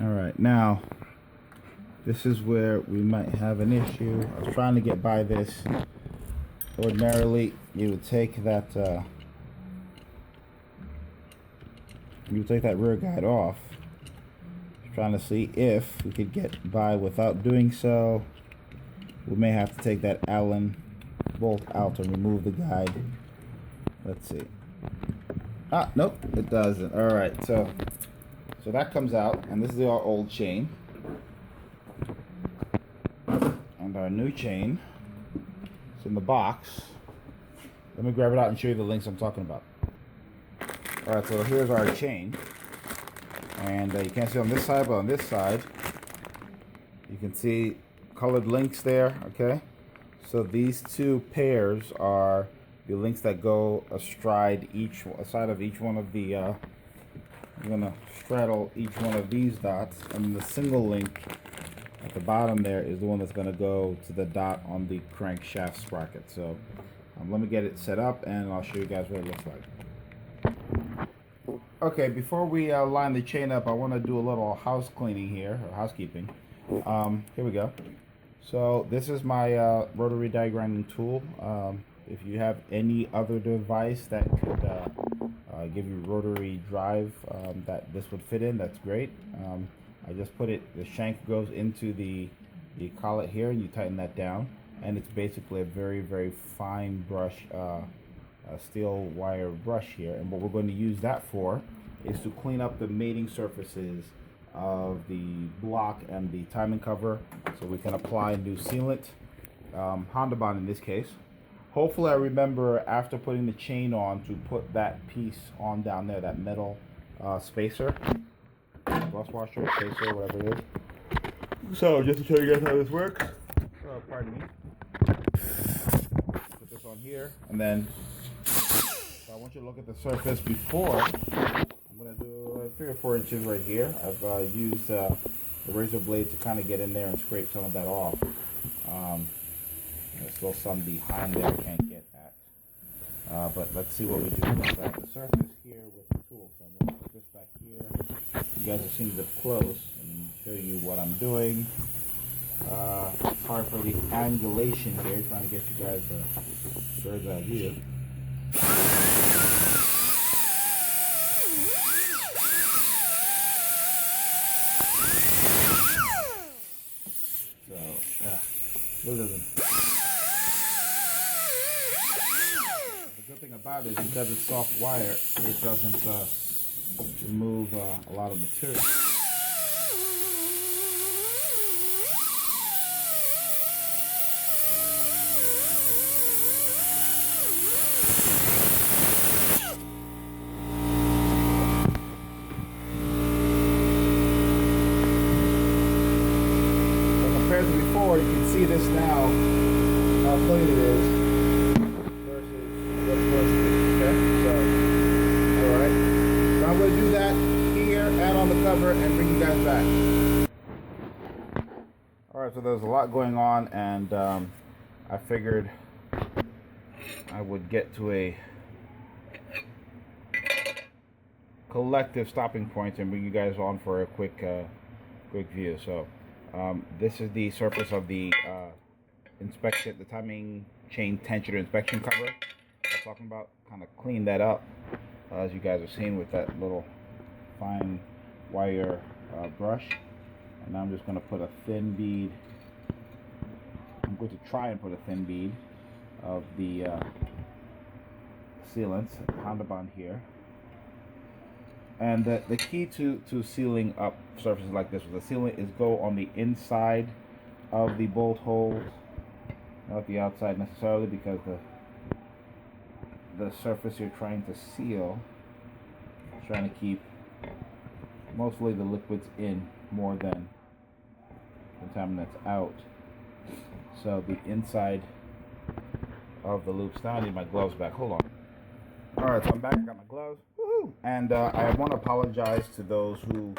Alright, now this is where we might have an issue. I was trying to get by this. Ordinarily, you would take that rear guide off. Trying to see if we could get by without doing so. We may have to take that Allen bolt out and remove the guide. Let's see. Ah, nope, it doesn't. All right, so that comes out, and this is our old chain, and our new chain is in the box. Let me grab it out and show you the links I'm talking about. All right, so here's our chain, and you can't see on this side, but on this side, you can see colored links there. Okay, so these two pairs are the links that go astride each side of each one of the I'm gonna straddle each one of these dots, and the single link at the bottom there is the one that's gonna go to the dot on the crankshaft sprocket. So let me get it set up, and I'll show you guys what it looks like. Okay, before we line the chain up, I want to do a little house cleaning here, or housekeeping. Here we go. So this is my rotary die grinding tool. If you have any other device that could give you rotary drive that this would fit in, that's great. I just put it, the shank goes into the collet here, and you tighten that down, and it's basically a very, very fine brush, steel wire brush here. And what we're going to use that for is to clean up the mating surfaces of the block and the timing cover, so we can apply new sealant, Honda Bond in this case. Hopefully I remember after putting the chain on to put that piece on down there, that metal spacer, rust washer, spacer, whatever it is. So just to show you guys how this works, pardon me, put this on here, and then so I want you to look at the surface before. I'm going to do 3 or 4 inches right here. I've used the razor blade to kind of get in there and scrape some of that off. There's still some behind there I can't get at. But let's see what we do about the surface here with the tool. So I'm going to put this back here. You guys have seen it up close and show you what I'm doing. Sorry for the angulation here, trying to get you guys a bird's eye view. The good thing about it is because it's soft wire, it doesn't remove a lot of material. You can see this now, how clean it is versus what's supposed to be. Okay, so alright. So I'm going to do that here and on the cover and bring you guys back. Alright, so there's a lot going on, and I figured I would get to a collective stopping point and bring you guys on for a quick view. So this is the surface of the inspection, the timing chain tensioner inspection cover I was talking about. Kind of clean that up, as you guys have seen, with that little fine wire brush. And now I'm just going to put a thin bead. I'm going to try and put a thin bead of the sealant, Honda Bond here. And the key to sealing up surfaces like this with the sealant is go on the inside of the bolt holes, not the outside necessarily, because the surface you're trying to seal is trying to keep mostly the liquids in more than contaminants out. So the inside of the loops. Now I need my gloves back. Hold on. Alright, so I'm back. I got my gloves. Woo-hoo! And I want to apologize to those who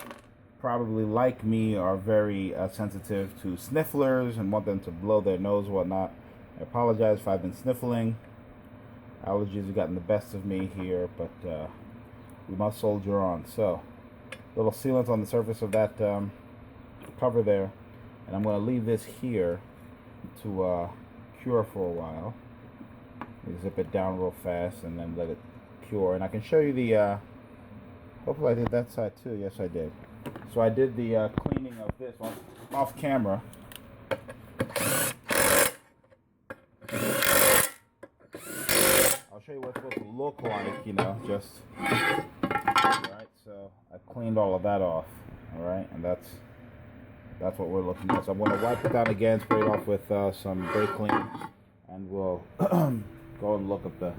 probably, like me, are very sensitive to snifflers and want them to blow their nose and whatnot. I apologize if I've been sniffling. Allergies have gotten the best of me here, but we must soldier on. So, little sealant on the surface of that cover there. And I'm going to leave this here to cure for a while. Zip it down real fast and then let it cure. And I can show you the hopefully I did that side too. Yes, I did. So I did the cleaning of this off camera. I'll show you what it's supposed to look like, you know, just alright. So I cleaned all of that off, alright, and that's what we're looking at. So I'm going to wipe it down again, spray it off with some brake clean, and we'll go and look at the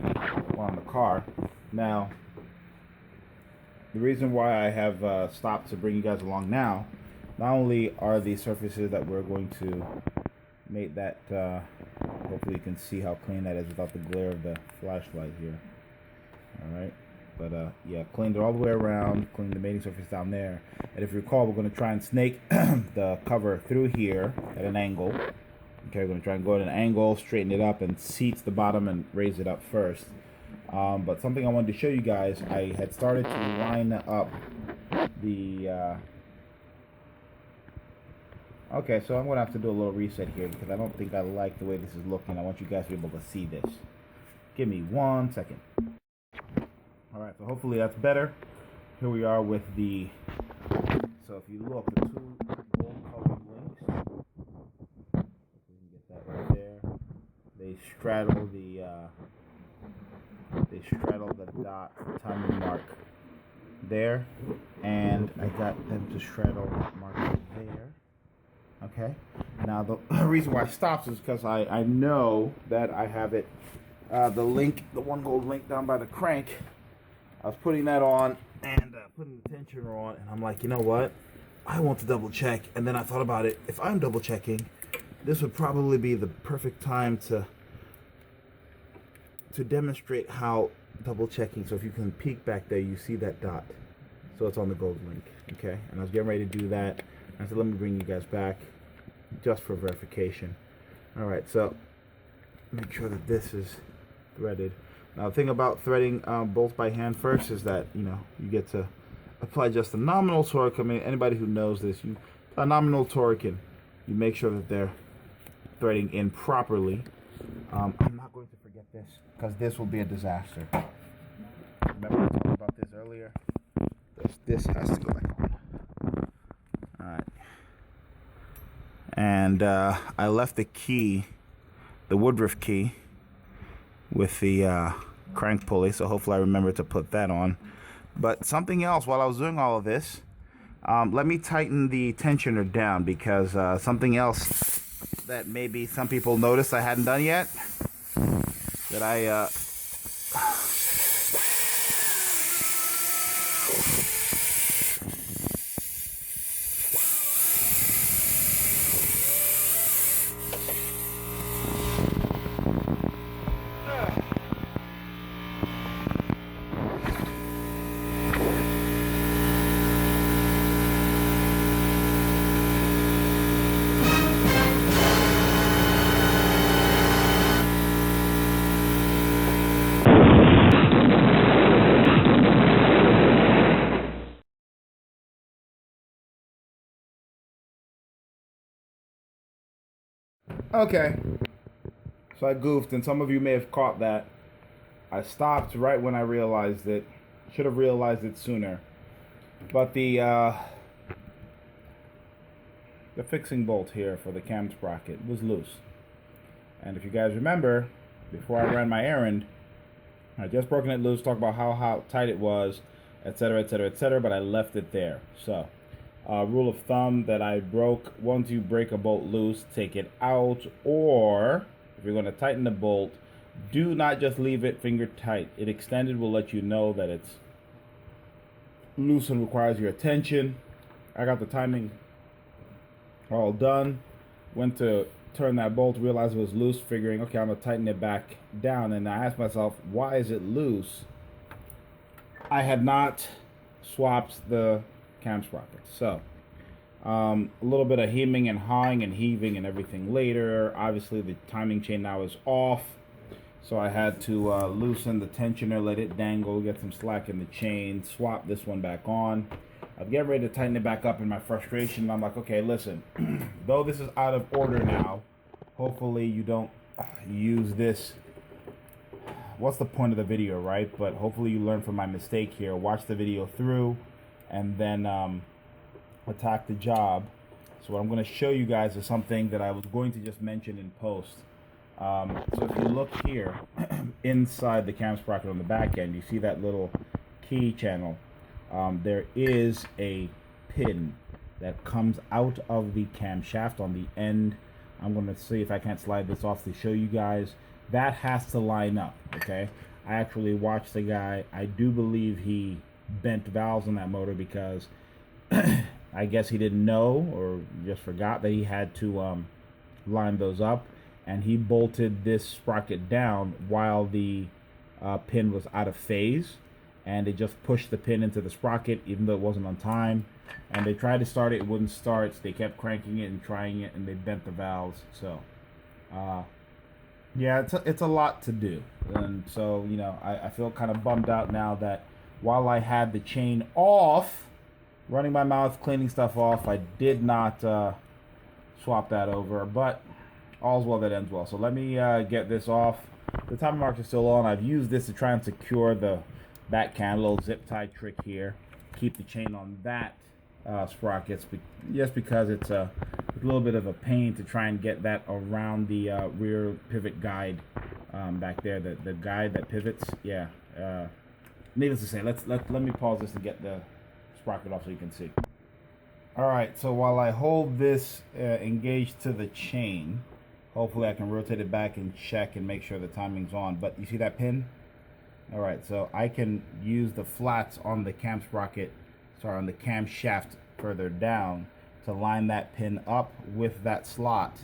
one on the car. Now, the reason why I have stopped to bring you guys along now, not only are the surfaces that we're going to make that, hopefully you can see how clean that is without the glare of the flashlight here. Alright, But yeah, cleaned it all the way around, cleaned the mating surface down there. And if you recall, we're going to try and snake the cover through here at an angle. Okay, we're going to try and go at an angle, straighten it up, and seat the bottom and raise it up first. But something I wanted to show you guys, I had started to line up the... Okay, so I'm going to have to do a little reset here because I don't think I like the way this is looking. I want you guys to be able to see this. Give me 1 second. Alright, so hopefully that's better. Here we are with the... So if you look, the two gold-colored links, if we can get that right there, they straddle the dot timing mark there, and I got them to straddle that mark there. Okay, now the reason why it stops is because I know that I have it, the link, the one gold link down by the crank. I was putting that on and putting the tensioner on, and I'm like, you know what? I want to double check. And then I thought about it. If I'm double checking, this would probably be the perfect time to demonstrate how double checking. So if you can peek back there, you see that dot. So it's on the gold link. Okay, and I was getting ready to do that. I said, let me bring you guys back just for verification. All right, so make sure that this is threaded. Now, the thing about threading bolts by hand first is that, you know, you get to apply just a nominal torque. I mean, anybody who knows this, you apply nominal torque and you make sure that they're threading in properly. I'm not going to forget this because this will be a disaster. Remember I talked about this earlier? This has to go back on. All right. And I left the key, the Woodruff key, with the crank pulley, so hopefully I remember to put that on. But something else, while I was doing all of this, let me tighten the tensioner down, because something else that maybe some people noticed I hadn't done yet, that I Okay, so I goofed, and some of you may have caught that. I stopped right when I realized it. Should have realized it sooner. But the fixing bolt here for the cam sprocket was loose. And if you guys remember, before I ran my errand, I just broken it loose, talked about how tight it was, etc., etc., etc., but I left it there. So, rule of thumb that I broke: once you break a bolt loose, take it out, or if you're going to tighten the bolt, do not just leave it finger tight. It extended will let you know that it's loose and requires your attention. I got the timing all done, went to turn that bolt, realized it was loose, figuring, okay, I'm going to tighten it back down, and I asked myself, why is it loose? I had not swapped the cam sprocket. So a little bit of hemming and hawing and heaving and everything later. Obviously the timing chain now is off, so I had to loosen the tensioner, let it dangle, get some slack in the chain, swap this one back on. I'm getting ready to tighten it back up in my frustration. I'm like, okay, listen, though this is out of order now, hopefully you don't use this. What's the point of the video, right? But hopefully you learn from my mistake here. Watch the video through and then attack the job. So what I'm going to show you guys is something that I was going to just mention in post. So if you look here inside the cam sprocket on the back end, you see that little key channel. There is a pin that comes out of the camshaft on the end. I'm going to see if I can't slide this off to show you guys. That has to line up, okay? I actually watched the guy. I do believe he bent valves on that motor because I guess he didn't know or just forgot that he had to line those up, and he bolted this sprocket down while the pin was out of phase, and they just pushed the pin into the sprocket even though it wasn't on time. And they tried to start it, it wouldn't start. So they kept cranking it and trying it, and they bent the valves. So, yeah, it's a lot to do. And so, you know, I feel kind of bummed out now that while I had the chain off, running my mouth, cleaning stuff off, I did not swap that over. But all's well that ends well. So let me get this off. The timing marks are still on. I've used this to try and secure the back can, a little zip tie trick here. Keep the chain on that sprockets, just because it's a little bit of a pain to try and get that around the rear pivot guide back there. The guide that pivots. Yeah. Needless to say, let me pause this and get the sprocket off so you can see. All right. So while I hold this engaged to the chain, hopefully I can rotate it back and check and make sure the timing's on. But you see that pin? All right, so I can use the flats on the cam sprocket, on the camshaft further down to line that pin up with that slot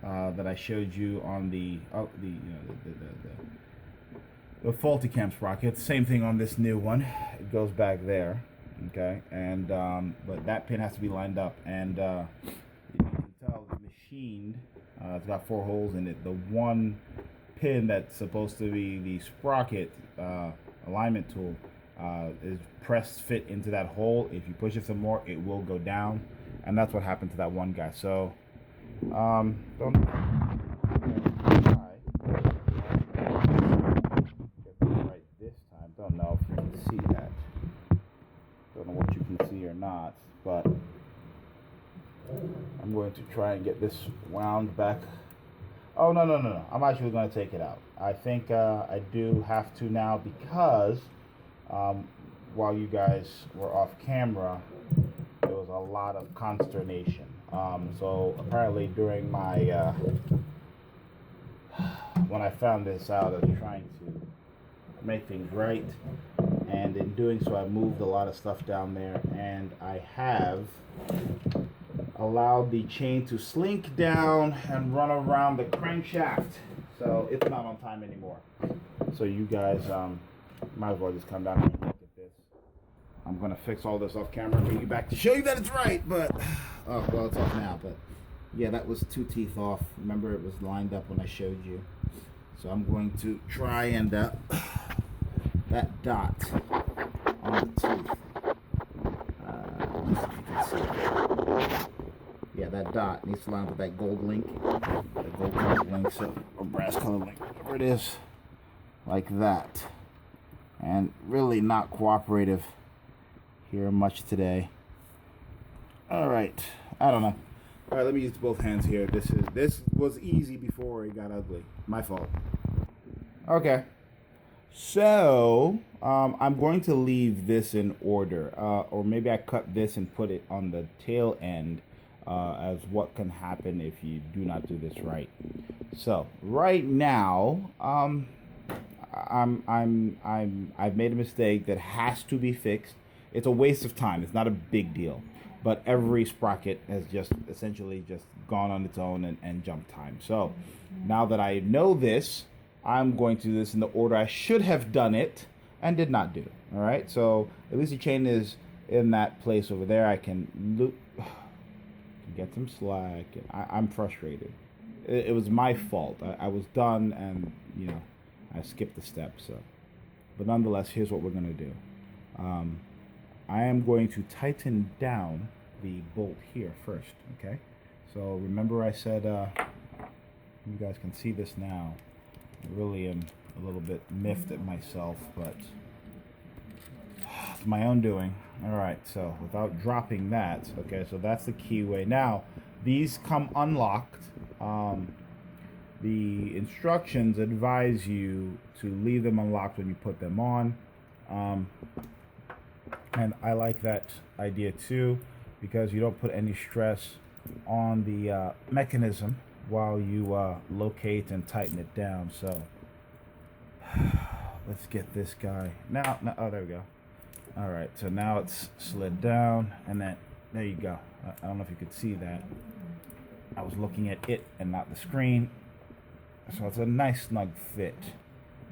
that I showed you on the faulty cam sprocket. Same thing on this new one. It goes back there, okay? And but that pin has to be lined up, and you can tell it's machined. It's got 4 holes in it. The one pin that's supposed to be the sprocket alignment tool is pressed fit into that hole. If you push it some more, it will go down, and that's what happened to that one guy. So don't get this right this time. Don't know if you can see that. Don't know what you can see or not, but I'm going to try and get this wound back. Oh, no. I'm actually going to take it out. I think I do have to now, because while you guys were off camera, there was a lot of consternation. So apparently during my, when I found this out, I was trying to make things right. And in doing so, I moved a lot of stuff down there, and I have allowed the chain to slink down and run around the crankshaft, so it's not on time anymore. So you guys might as well just come down and look at this. I'm gonna fix all this off camera and bring you back to show you that it's right, but oh well, it's off now. But yeah, that was 2 teeth off. Remember, it was lined up when I showed you. So I'm going to try and that dot on the tooth. Let's see if you can see it. Yeah, that dot needs to line up with that gold link, that gold colored link, so, or brass colored link, whatever it is, like that. And really not cooperative here much today. All right, I don't know. All right, let me use both hands here. This was easy before it got ugly. My fault. Okay. So, I'm going to leave this in order, or maybe I cut this and put it on the tail end, as what can happen if you do not do this right. So right now, I've made a mistake that has to be fixed. It's a waste of time. It's not a big deal, but every sprocket has just essentially just gone on its own and jumped time. So now that I know this, I'm going to do this in the order I should have done it and did not do. All right. So at least the chain is in that place over there. I can loop. Get some slack. I'm frustrated. It was my fault. I was done, and you know, I skipped the step. So, but nonetheless, here's what we're gonna do. I am going to tighten down the bolt here first. Okay. So remember, I said you guys can see this now. I really am a little bit miffed at myself, but it's my own doing. All right, so without dropping that, okay, so that's the keyway. Now, these come unlocked. The instructions advise you to leave them unlocked when you put them on. And I like that idea too, because you don't put any stress on the mechanism while you locate and tighten it down. So let's get this guy. Now, oh, there we go. All right, so now it's slid down, and then there you go. I don't know if you could see that. I was looking at it and not the screen. So it's a nice snug fit.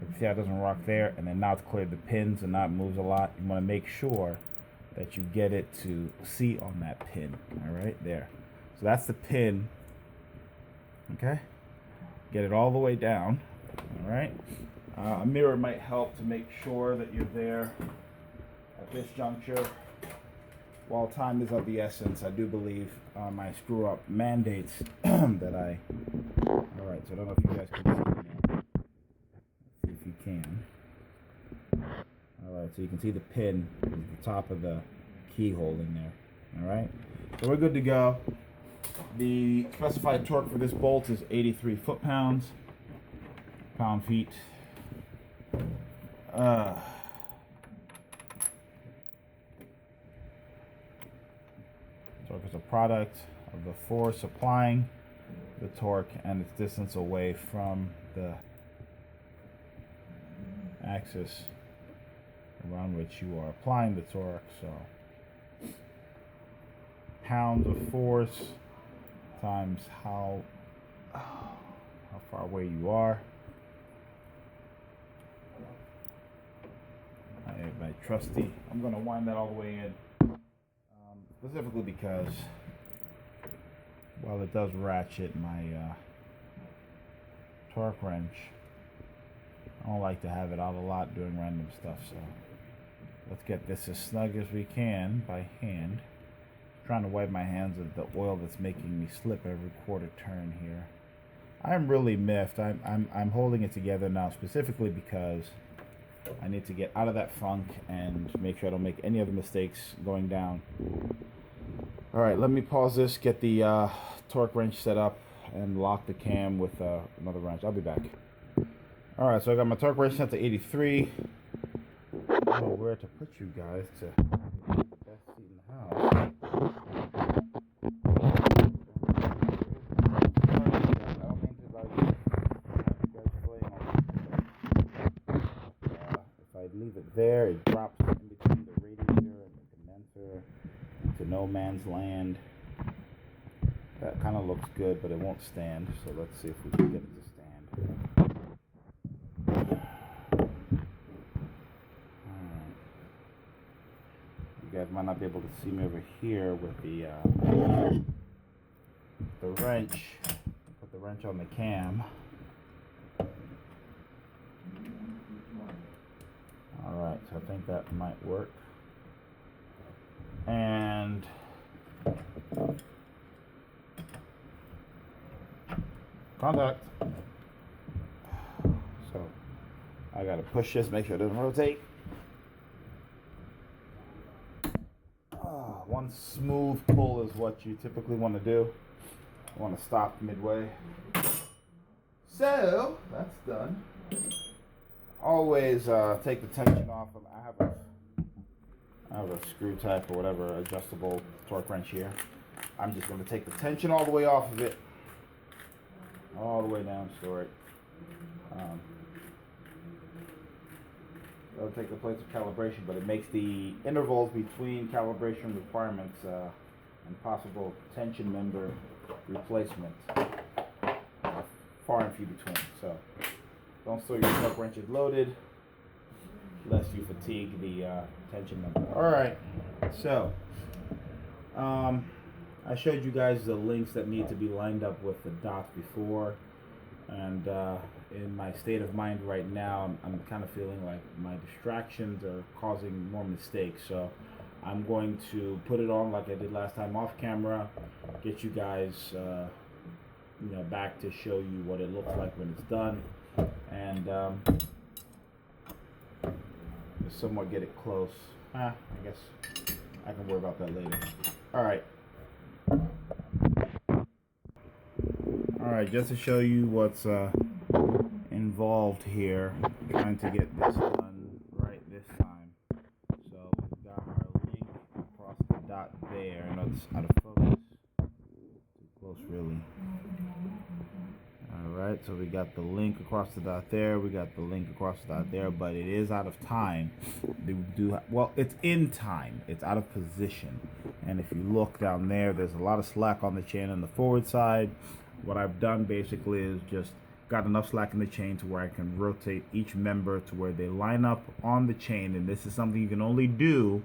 You see how it doesn't rock there, and then now it's cleared the pins and now it moves a lot. You want to make sure that you get it to see on that pin. All right, there. So that's the pin. Okay, get it all the way down. All right, a mirror might help to make sure that you're there at this juncture. While time is of the essence, I do believe my screw up mandates that I. All right, so I don't know if you guys can see now. Let's see if you can. All right, so you can see the pin is the top of the keyhole in there. All right, so we're good to go. The specified torque for this bolt is 83 foot-pounds, pound-feet. Torque is a product of the force applying the torque and its distance away from the axis around which you are applying the torque. So pounds of force times how far away you are. My trusty, I'm going to wind that all the way in, specifically because while it does ratchet my torque wrench, I don't like to have it out a lot doing random stuff, so let's get this as snug as we can by hand. Trying to wipe my hands of the oil that's making me slip every quarter turn here. I'm really miffed. I'm holding it together now specifically because I need to get out of that funk and make sure I don't make any other mistakes going down. All right, let me pause this, get the torque wrench set up, and lock the cam with another wrench. I'll be back. All right, so I got my torque wrench set to 83. I don't know where to put you guys to get the best seat in the house. If I leave it there, it drops in between the radiator and the condenser into no man's land. That kind of looks good, but it won't stand. So let's see if we can get it to stand. You guys might not be able to see me over here with the wrench. Put the wrench on the cam. Alright, so I think that might work. And contact. So I gotta push this, make sure it doesn't rotate. One smooth pull is what you typically want to do. You want to stop midway. So that's done. Always take the tension off. I have a screw type or whatever adjustable torque wrench here. I'm just going to take the tension all the way off of it, all the way down, store it. It'll take the place of calibration, but it makes the intervals between calibration requirements and possible tension member replacement far and few between. So don't store your torque wrenches loaded lest you fatigue the tension member. Alright, so I showed you guys the links that need to be lined up with the dots before, and in my state of mind right now, I'm kind of feeling like my distractions are causing more mistakes. So I'm going to put it on like I did last time off camera, get you guys back to show you what it looks like when it's done, and somewhat get it close. I guess I can worry about that later. Alright, just to show you what's involved here, trying to get this done right this time. So we've got our link across the dot there. I know it's out of focus. Too close, really. Alright, so we got the link across the dot there. We got the link across the dot there, but it is out of time. Well, it's in time. It's out of position. And if you look down there, there's a lot of slack on the chain on the forward side. What I've done basically is just got enough slack in the chain to where I can rotate each member to where they line up on the chain. And this is something you can only do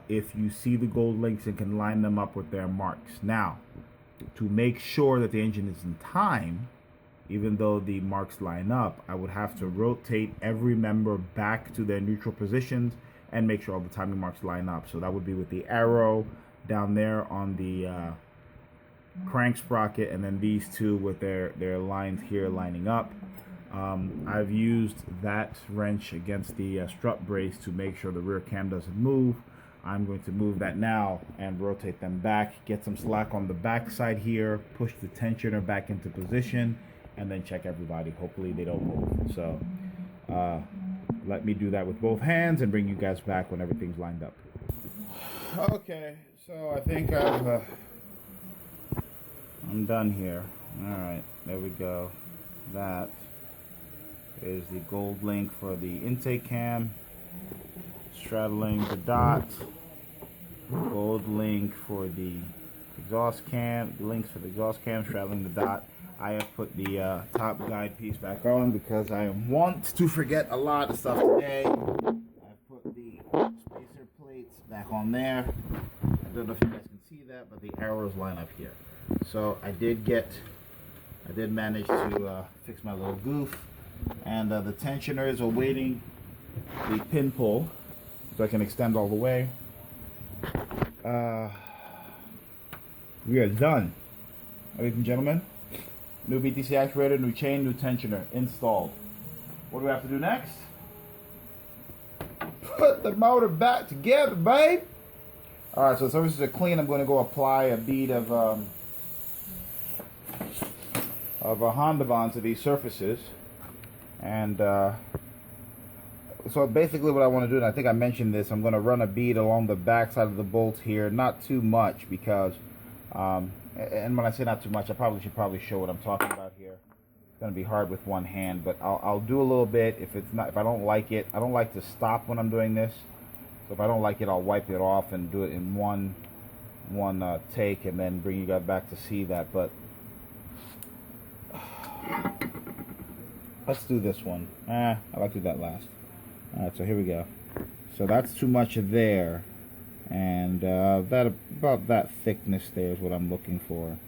if you see the gold links and can line them up with their marks. Now, to make sure that the engine is in time, even though the marks line up, I would have to rotate every member back to their neutral positions and make sure all the timing marks line up. So that would be with the arrow down there on the crank sprocket, and then these two with their lines here lining up. I've used that wrench against the strut brace to make sure the rear cam doesn't move. I'm going to move that now and rotate them back, get some slack on the back side here, push the tensioner back into position, and then check everybody. Hopefully they don't move. So let me do that with both hands and bring you guys back when everything's lined up. Okay, so I think I'm done here. All right, there we go. That is the gold link for the intake cam, straddling the dot. Gold link for the exhaust cam, links for the exhaust cam, straddling the dot. I have put the top guide piece back on because I want to forget a lot of stuff today. I've put the spacer plates back on there. I don't know if you guys can see that, but the arrows line up here. So I did manage to fix my little goof, and the tensioner is awaiting the pin pull so I can extend all the way. We are done, ladies and gentlemen. New VTC actuator, new chain, new tensioner installed. What do we have to do next? Put the motor back together, babe. All right, so the surfaces are clean. I'm going to go apply a bead of a Honda bond to these surfaces, and so basically what I want to do, and I think I mentioned this, I'm going to run a bead along the back side of the bolt here, not too much, because and when I say not too much, I should show what I'm talking about here. It's going to be hard with one hand, but I'll do a little bit. If I don't like it, I don't like to stop when I'm doing this. So if I don't like it, I'll wipe it off and do it in one take, and then bring you guys back to see that. But let's do this one. I like to do that last. All right, so here we go. So that's too much there, and about that thickness there is what I'm looking for.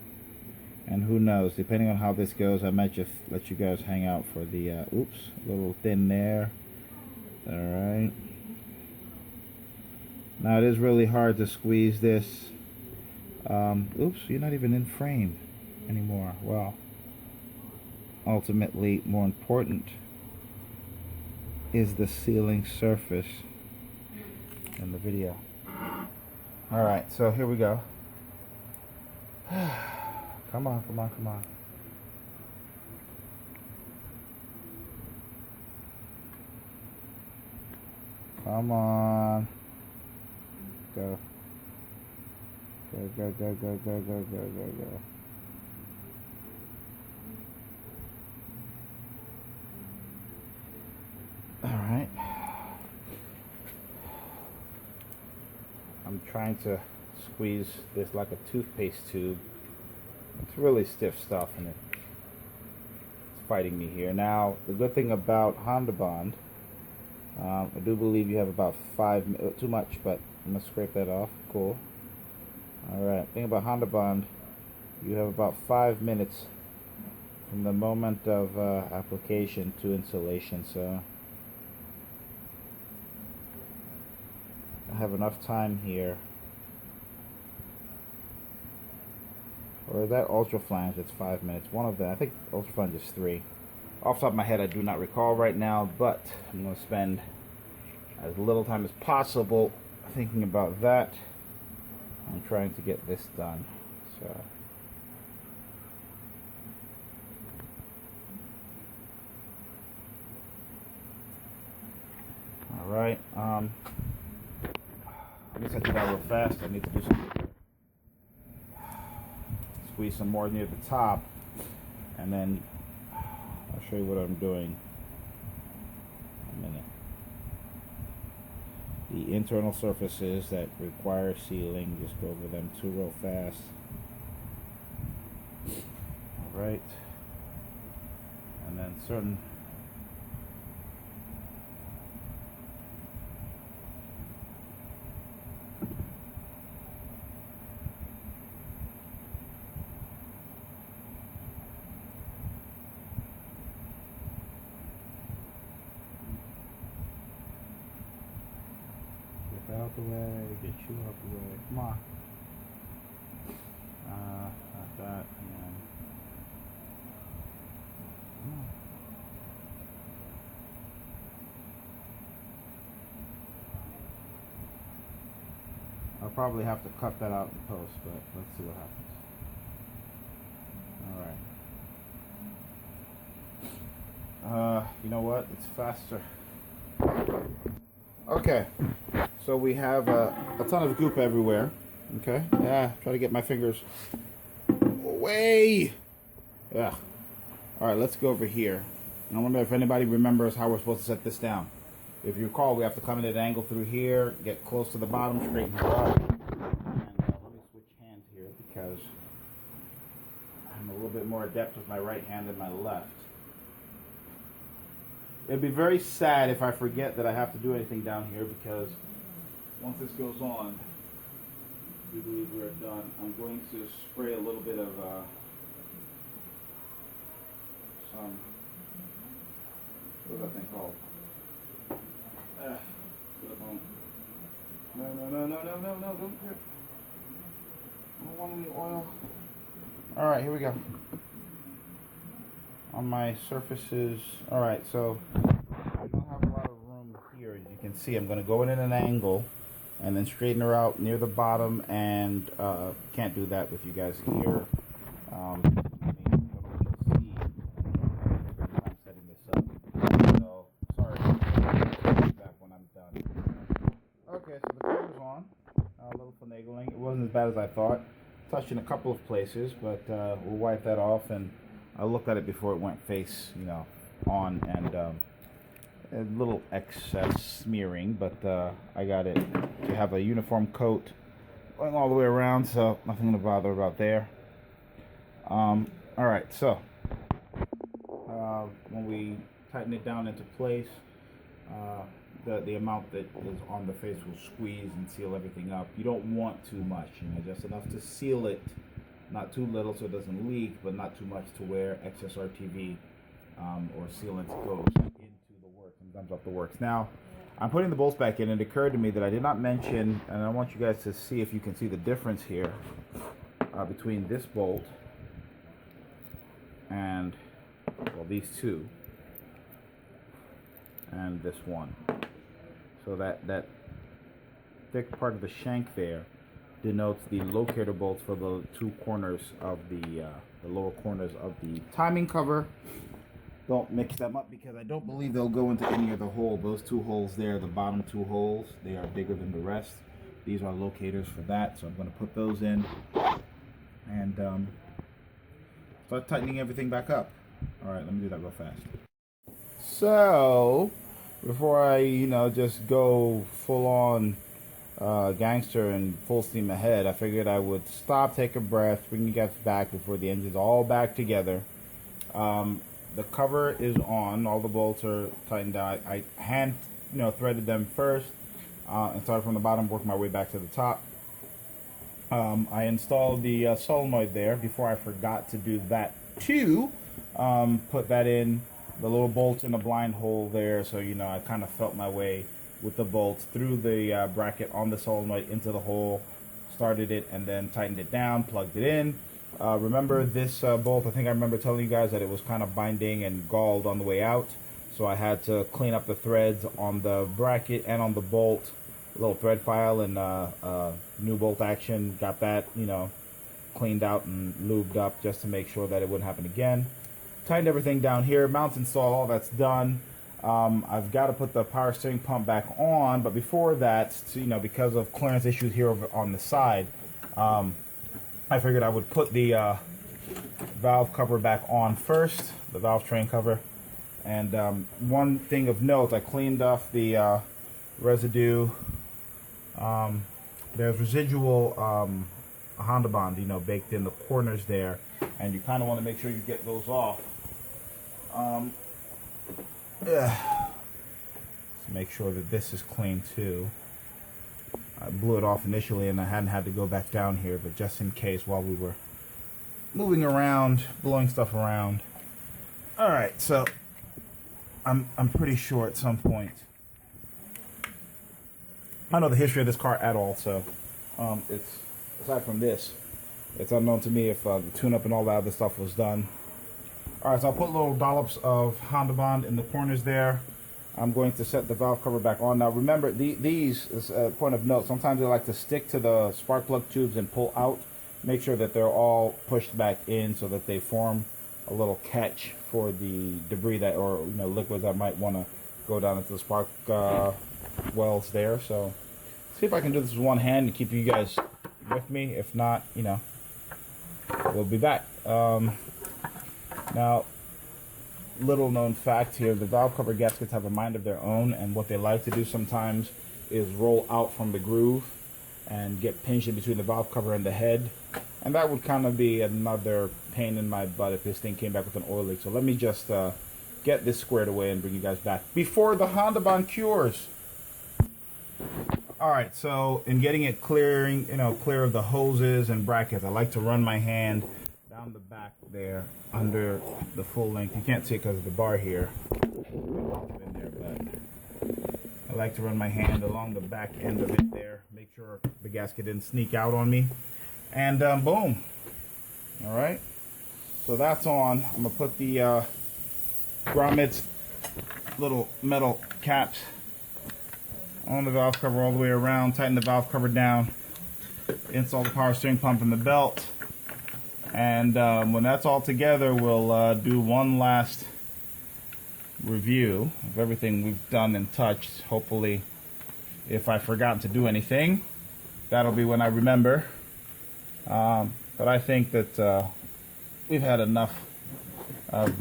And who knows, depending on how this goes, I might just let you guys hang out for the oops, a little thin there. All right. Now it is really hard to squeeze this. Oops, you're not even in frame anymore. Well, ultimately, more important is the sealing surface in the video. All right, so here we go. Come on, come on, come on. Come on. Go. Go, go, go, go, go, go, go, go, go. All right. I'm trying to squeeze this like a toothpaste tube. It's really stiff stuff, and it's fighting me here. Now, the good thing about Honda Bond, I do believe you have about 5 minutes, too much, but I'm going to scrape that off. Cool. Alright, thing about Honda Bond, you have about 5 minutes from the moment of application to installation, so I have enough time here. Or that ultra flange, it's 5 minutes. One of them, I think ultra flange is 3. Off the top of my head, I do not recall right now, but I'm going to spend as little time as possible thinking about that and trying to get this done. So all right, I guess I did that real fast. I need to do some, squeeze some more near the top, and then I'll show you what I'm doing in a minute. The internal surfaces that require sealing, just go over them too real fast. Alright. then certain get that out the way, get you out the way. Come on. Not that, and then come on. I'll probably have to cut that out in post, but let's see what happens. Alright. You know what? It's faster. Okay. So we have a ton of goop everywhere. Okay. Yeah, try to get my fingers away. Yeah. Alright, let's go over here. I wonder if anybody remembers how we're supposed to set this down. If you recall, we have to come in at an angle through here, get close to the bottom, straighten it up. And let me switch hands here because I'm a little bit more adept with my right hand than my left. It'd be very sad if I forget that I have to do anything down here, because once this goes on, we believe we're done. I'm going to spray a little bit of some, what's that thing called? Silicone. No, don't grip. I don't want any oil. Alright, here we go. On my surfaces. Alright, so I don't have a lot of room here. As you can see, I'm going to go in at an angle and then straighten her out near the bottom, and can't do that with you guys here. I'm setting this up. So, sorry. Back when I'm done. Okay, so the cover's on. A little finagling. It wasn't as bad as I thought. Touched in a couple of places, but we'll wipe that off, and I looked at it before it went face, on, and a little excess smearing, but I got it to have a uniform coat going all the way around, so nothing to bother about there. Alright, so when we tighten it down into place, the amount that is on the face will squeeze and seal everything up. You don't want too much, just enough to seal it, not too little so it doesn't leak, but not too much to where excess RTV or sealant goes into the works and gums up the works. Now, I'm putting the bolts back in, and it occurred to me that I did not mention, and I want you guys to see if you can see the difference here between this bolt and, well, these two, and this one. So that thick part of the shank there denotes the locator bolts for the two corners of the lower corners of the timing cover. Don't mix them up, because I don't believe they'll go into any of the hole. Those two holes there, the bottom two holes, they are bigger than the rest. These are locators for that, so I'm going to put those in and start tightening everything back up. Alright, let me do that real fast. So, before I, just go full on gangster and full steam ahead, I figured I would stop, take a breath, bring you guys back before the engine's all back together. The cover is on, all the bolts are tightened down. I hand, threaded them first and started from the bottom, worked my way back to the top. I installed the solenoid there before I forgot to do that too. Put that in, the little bolts in the blind hole there, so I kind of felt my way with the bolts through the bracket on the solenoid into the hole, started it, and then tightened it down, plugged it in. Remember this bolt, I think I remember telling you guys that it was kind of binding and galled on the way out, so I had to clean up the threads on the bracket and on the bolt. A little thread file and new bolt action, got that cleaned out and lubed up just to make sure that it wouldn't happen again. Tightened everything down here, mounts installed, all that's done. I've got to put the power steering pump back on, but before that, because of clearance issues here over on the side, I figured I would put the valve cover back on first, the valve train cover. And one thing of note, I cleaned off the residue. There's residual Honda Bond, baked in the corners there, and you kind of want to make sure you get those off Yeah. Let's make sure that this is clean too. I blew it off initially and I hadn't had to go back down here, but just in case while we were moving around, blowing stuff around. Alright, so I'm pretty sure at some point, I don't know the history of this car at all, so it's, aside from this, it's unknown to me if the tune-up and all that other stuff was done. Alright, so I'll put little dollops of Honda Bond in the corners there. I'm going to set the valve cover back on. Now remember, these, is a point of note, sometimes they like to stick to the spark plug tubes and pull out. Make sure that they're all pushed back in so that they form a little catch for the debris that, or liquids that might want to go down into the spark wells there. So see if I can do this with one hand and keep you guys with me. If not, we'll be back. Now, little known fact here, the valve cover gaskets have a mind of their own, and what they like to do sometimes is roll out from the groove and get pinched in between the valve cover and the head, and that would kind of be another pain in my butt if this thing came back with an oil leak. So let me just get this squared away and bring you guys back before the Honda Bond cures. Alright, so in getting it clear of the hoses and brackets, I like to run my hand down the back there under the full length. You can't see it because of the bar here in there, but I like to run my hand along the back end of it there, make sure the gasket didn't sneak out on me, and boom. Alright, so that's on. I'm gonna put the grommets, little metal caps on the valve cover all the way around, tighten the valve cover down, install the power steering pump in the belt. And when that's all together, we'll do one last review of everything we've done and touched. Hopefully, if I've forgotten to do anything, that'll be when I remember. But I think that we've had enough of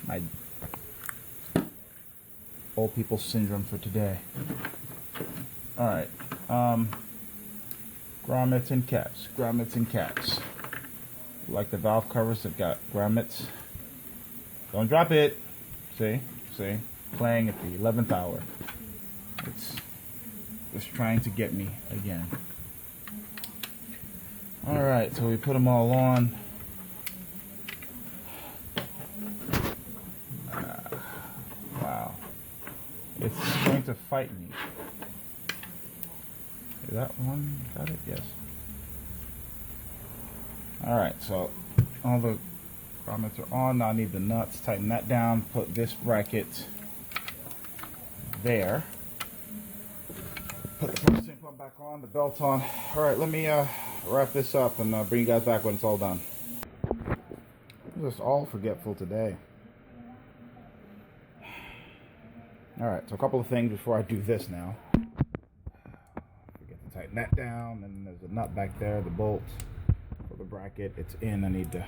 my old people syndrome for today. Alright. Grommets and caps, grommets and caps. Like the valve covers that got grommets. Don't drop it. See? Playing at the 11th hour. It's just trying to get me again. Alright, so we put them all on. Wow. It's going to fight me. Is that one? Got it? Yes. Alright, so all the grommets are on. Now I need the nuts. Tighten that down. Put this bracket there. Put the power steering pump back on, the belt on. Alright, let me wrap this up and bring you guys back when it's all done. I'm just all forgetful today. Alright, so a couple of things before I do this now. Tighten that down, and there's a nut back there, the bolt for the bracket. It's in. I need to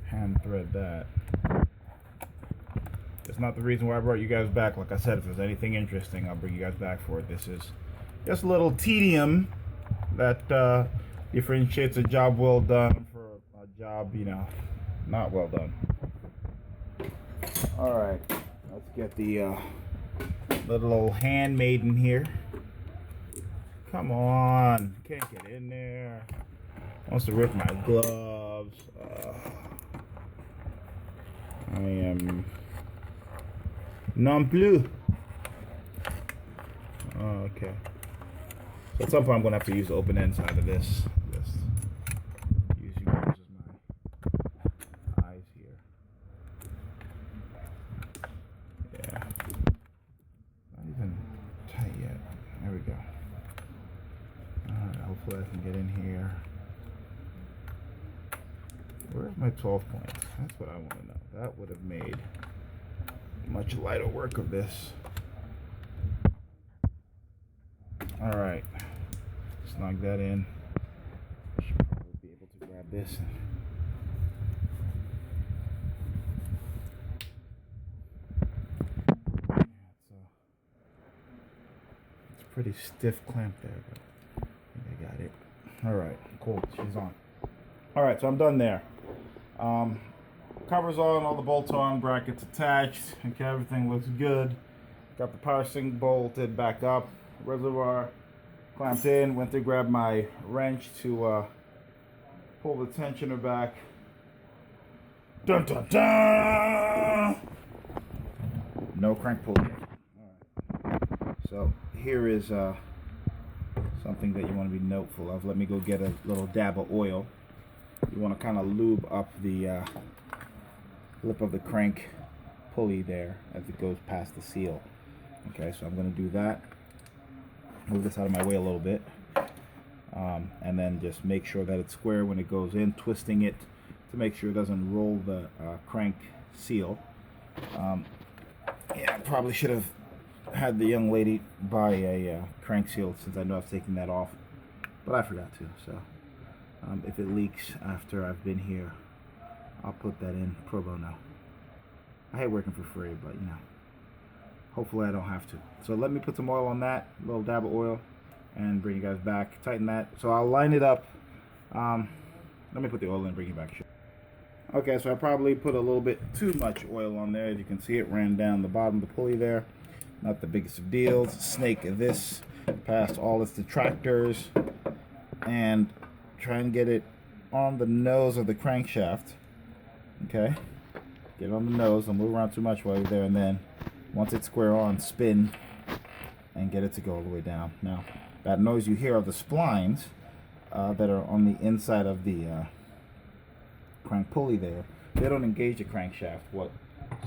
hand thread that. It's not the reason why I brought you guys back. Like I said, if there's anything interesting, I'll bring you guys back for it. This is just a little tedium that differentiates a job well done for a job, not well done. Alright, let's get the little old handmaiden here. Come on, can't get in there. Wants to rip my gloves. I am non plus. Oh, okay. So at some point I'm gonna have to use the open end side of this. Just use you guys as my eyes here. Yeah. Not even tight yet. There we go. Alright, hopefully I can get in here. Where's my 12 points? That's what I want to know. That would have made much lighter work of this. Alright. Snug that in. Should probably be able to grab this. It's a pretty stiff clamp there, but I think I got it. Alright, cool. She's on. Alright, so I'm done there. Kind cover's on, all the bolts on, brackets attached. Okay, everything looks good. Got the power sink bolted back up, reservoir clamped in. Went to grab my wrench to pull the tensioner back. Dun dun dun! No crank pulley. Alright. So here is something that you want to be noteful of. Let me go get a little dab of oil. You want to kind of lube up the lip of the crank pulley there as it goes past the seal. Okay, so I'm going to do that. Move this out of my way a little bit. And then just make sure that it's square when it goes in, twisting it to make sure it doesn't roll the crank seal. Yeah, I probably should have had the young lady buy a crank seal since I know I've taken that off, but I forgot to. So if it leaks after I've been here, I'll put that in pro bono. I hate working for free, but you know, hopefully I don't have to. So let me put some oil on that, a little dab of oil, and bring you guys back. Tighten that. So I'll line it up. Let me put the oil in and bring you back. Okay, so I probably put a little bit too much oil on there. As you can see, it ran down the bottom of the pulley there. Not the biggest of deals. Snake this past all its detractors and try and get it on the nose of the crankshaft. Okay, get it on the nose. Don't move around too much while you're there, and then once it's square on, spin and get it to go all the way down. Now, that noise you hear of the splines that are on the inside of the crank pulley there, they don't engage the crankshaft. What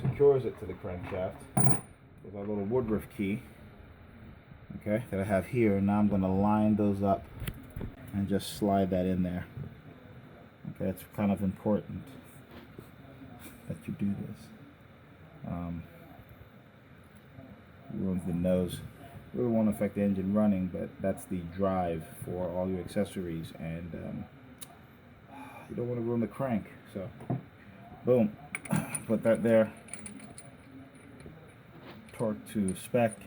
secures it to the crankshaft is our little Woodruff key, okay, that I have here. Now I'm going to line those up and just slide that in there. Okay, it's kind of important that you do this. Ruins the nose. Really won't affect the engine running, but that's the drive for all your accessories, and you don't want to ruin the crank. So boom, put that there, torque to spec,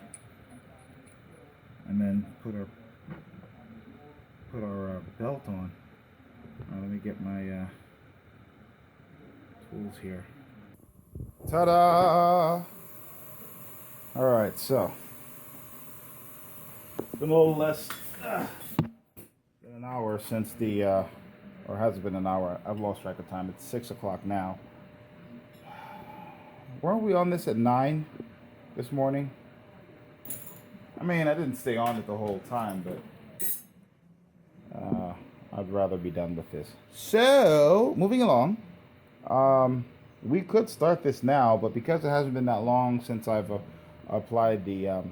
and then put our belt on. Let me get my tools here. Ta-da! Alright, so it's been a little less than an hour since the or has it been an hour? I've lost track of time. It's 6 o'clock now. Weren't we on this at 9 this morning? I mean, I didn't stay on it the whole time, but I'd rather be done with this. So, moving along. We could start this now, but because it hasn't been that long since I've applied the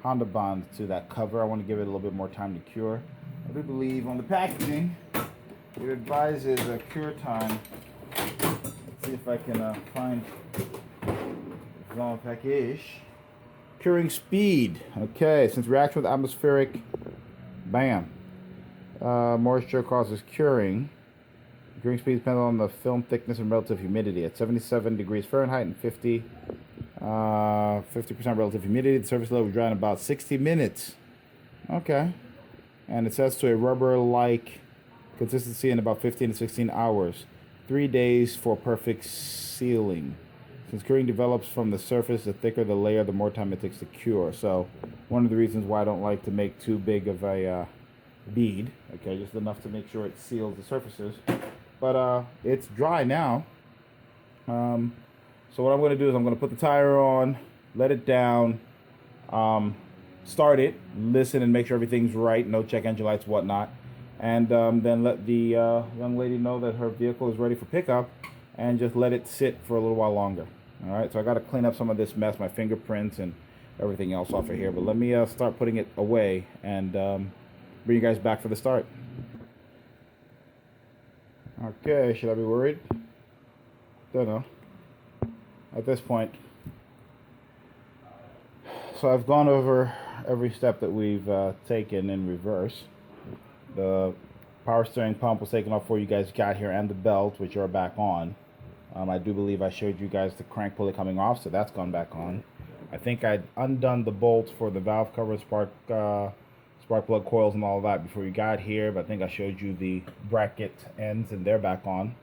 Honda bond to that cover, I want to give it a little bit more time to cure. I do believe on the packaging it advises a cure time. Let's see if I can find the package. Curing speed. Okay, since reaction with atmospheric, bam. Moisture causes curing. Curing speed depends on the film thickness and relative humidity. At 77 degrees Fahrenheit and 50% relative humidity, the surface level will dry in about 60 minutes. Okay. And it sets to a rubber-like consistency in about 15 to 16 hours. 3 days for perfect sealing. Since curing develops from the surface, the thicker the layer, the more time it takes to cure. So one of the reasons why I don't like to make too big of a bead. Okay, just enough to make sure it seals the surfaces. But it's dry now. So what I'm going to do is I'm going to put the tire on, let it down, start it, listen and make sure everything's right, no check engine lights, whatnot. And then let the young lady know that her vehicle is ready for pickup and just let it sit for a little while longer. All right, so I got to clean up some of this mess, my fingerprints and everything else off of here. But let me start putting it away and bring you guys back for the start. Okay, should I be worried? Don't know. At this point. So I've gone over every step that we've taken in reverse. The power steering pump was taken off before you guys got here, and the belt, which are back on. I do believe I showed you guys the crank pulley coming off, so that's gone back on. I think I'd undone the bolts for the valve cover, spark plug coils and all of that before you got here, but I think I showed you the bracket ends and they're back on.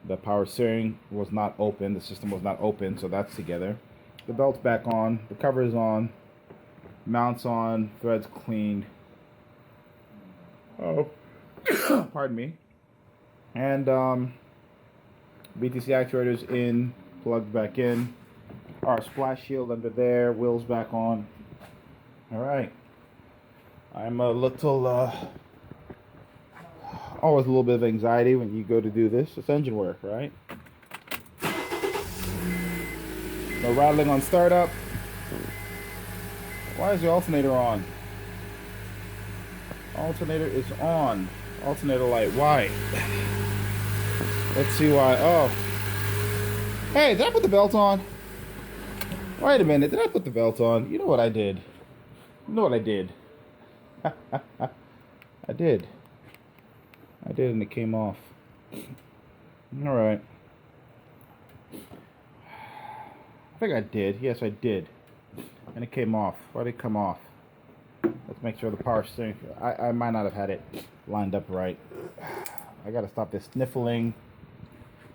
The power steering was not open. The system was not open, so that's together. The belt's back on. The cover is on. Mounts on. Threads cleaned. Oh, pardon me. And VTC actuators in, plugged back in. Our splash shield under there. Wheels back on. All right. I'm a little, always a little bit of anxiety when you go to do this. It's engine work, right? No rattling on startup. Why is the alternator on? Alternator is on. Alternator light. Why? Let's see why. Oh. Hey, did I put the belt on? Wait a minute. Did I put the belt on? You know what I did. You know what I did. I did. I did, and it came off. All right. I think I did. Yes, I did. And it came off. Why did it come off? Let's make sure the power steering... I might not have had it lined up right. I gotta stop this sniffling.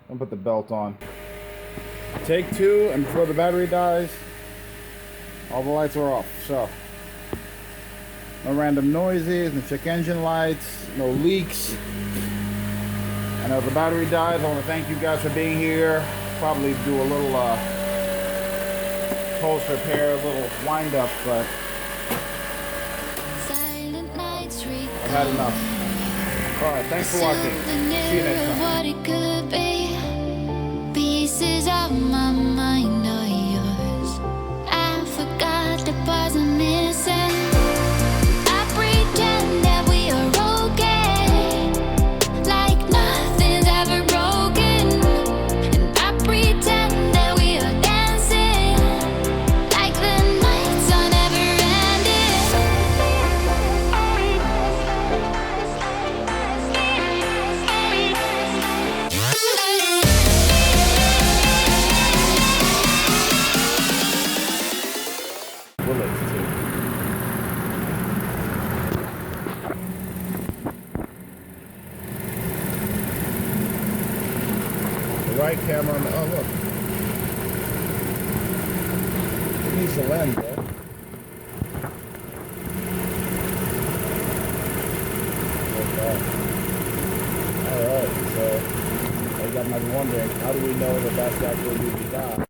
And put the belt on. Take two, and before the battery dies, all the lights are off. So, no random noises, no check engine lights, no leaks. And as the battery dies, I want to thank you guys for being here. Probably do a little post repair, a little wind up, but I've had enough. Alright, thanks for watching. See you next time. What it could be. Pieces of my mind are yours. I forgot the parts I'm missing. I pretend that we are okay, like nothing's ever broken. And I pretend that we are dancing, like the nights are never Right camera on the... Oh, look. It needs to lens, bro. Alright, so you guys might be wondering, how do we know that that's actually who we got?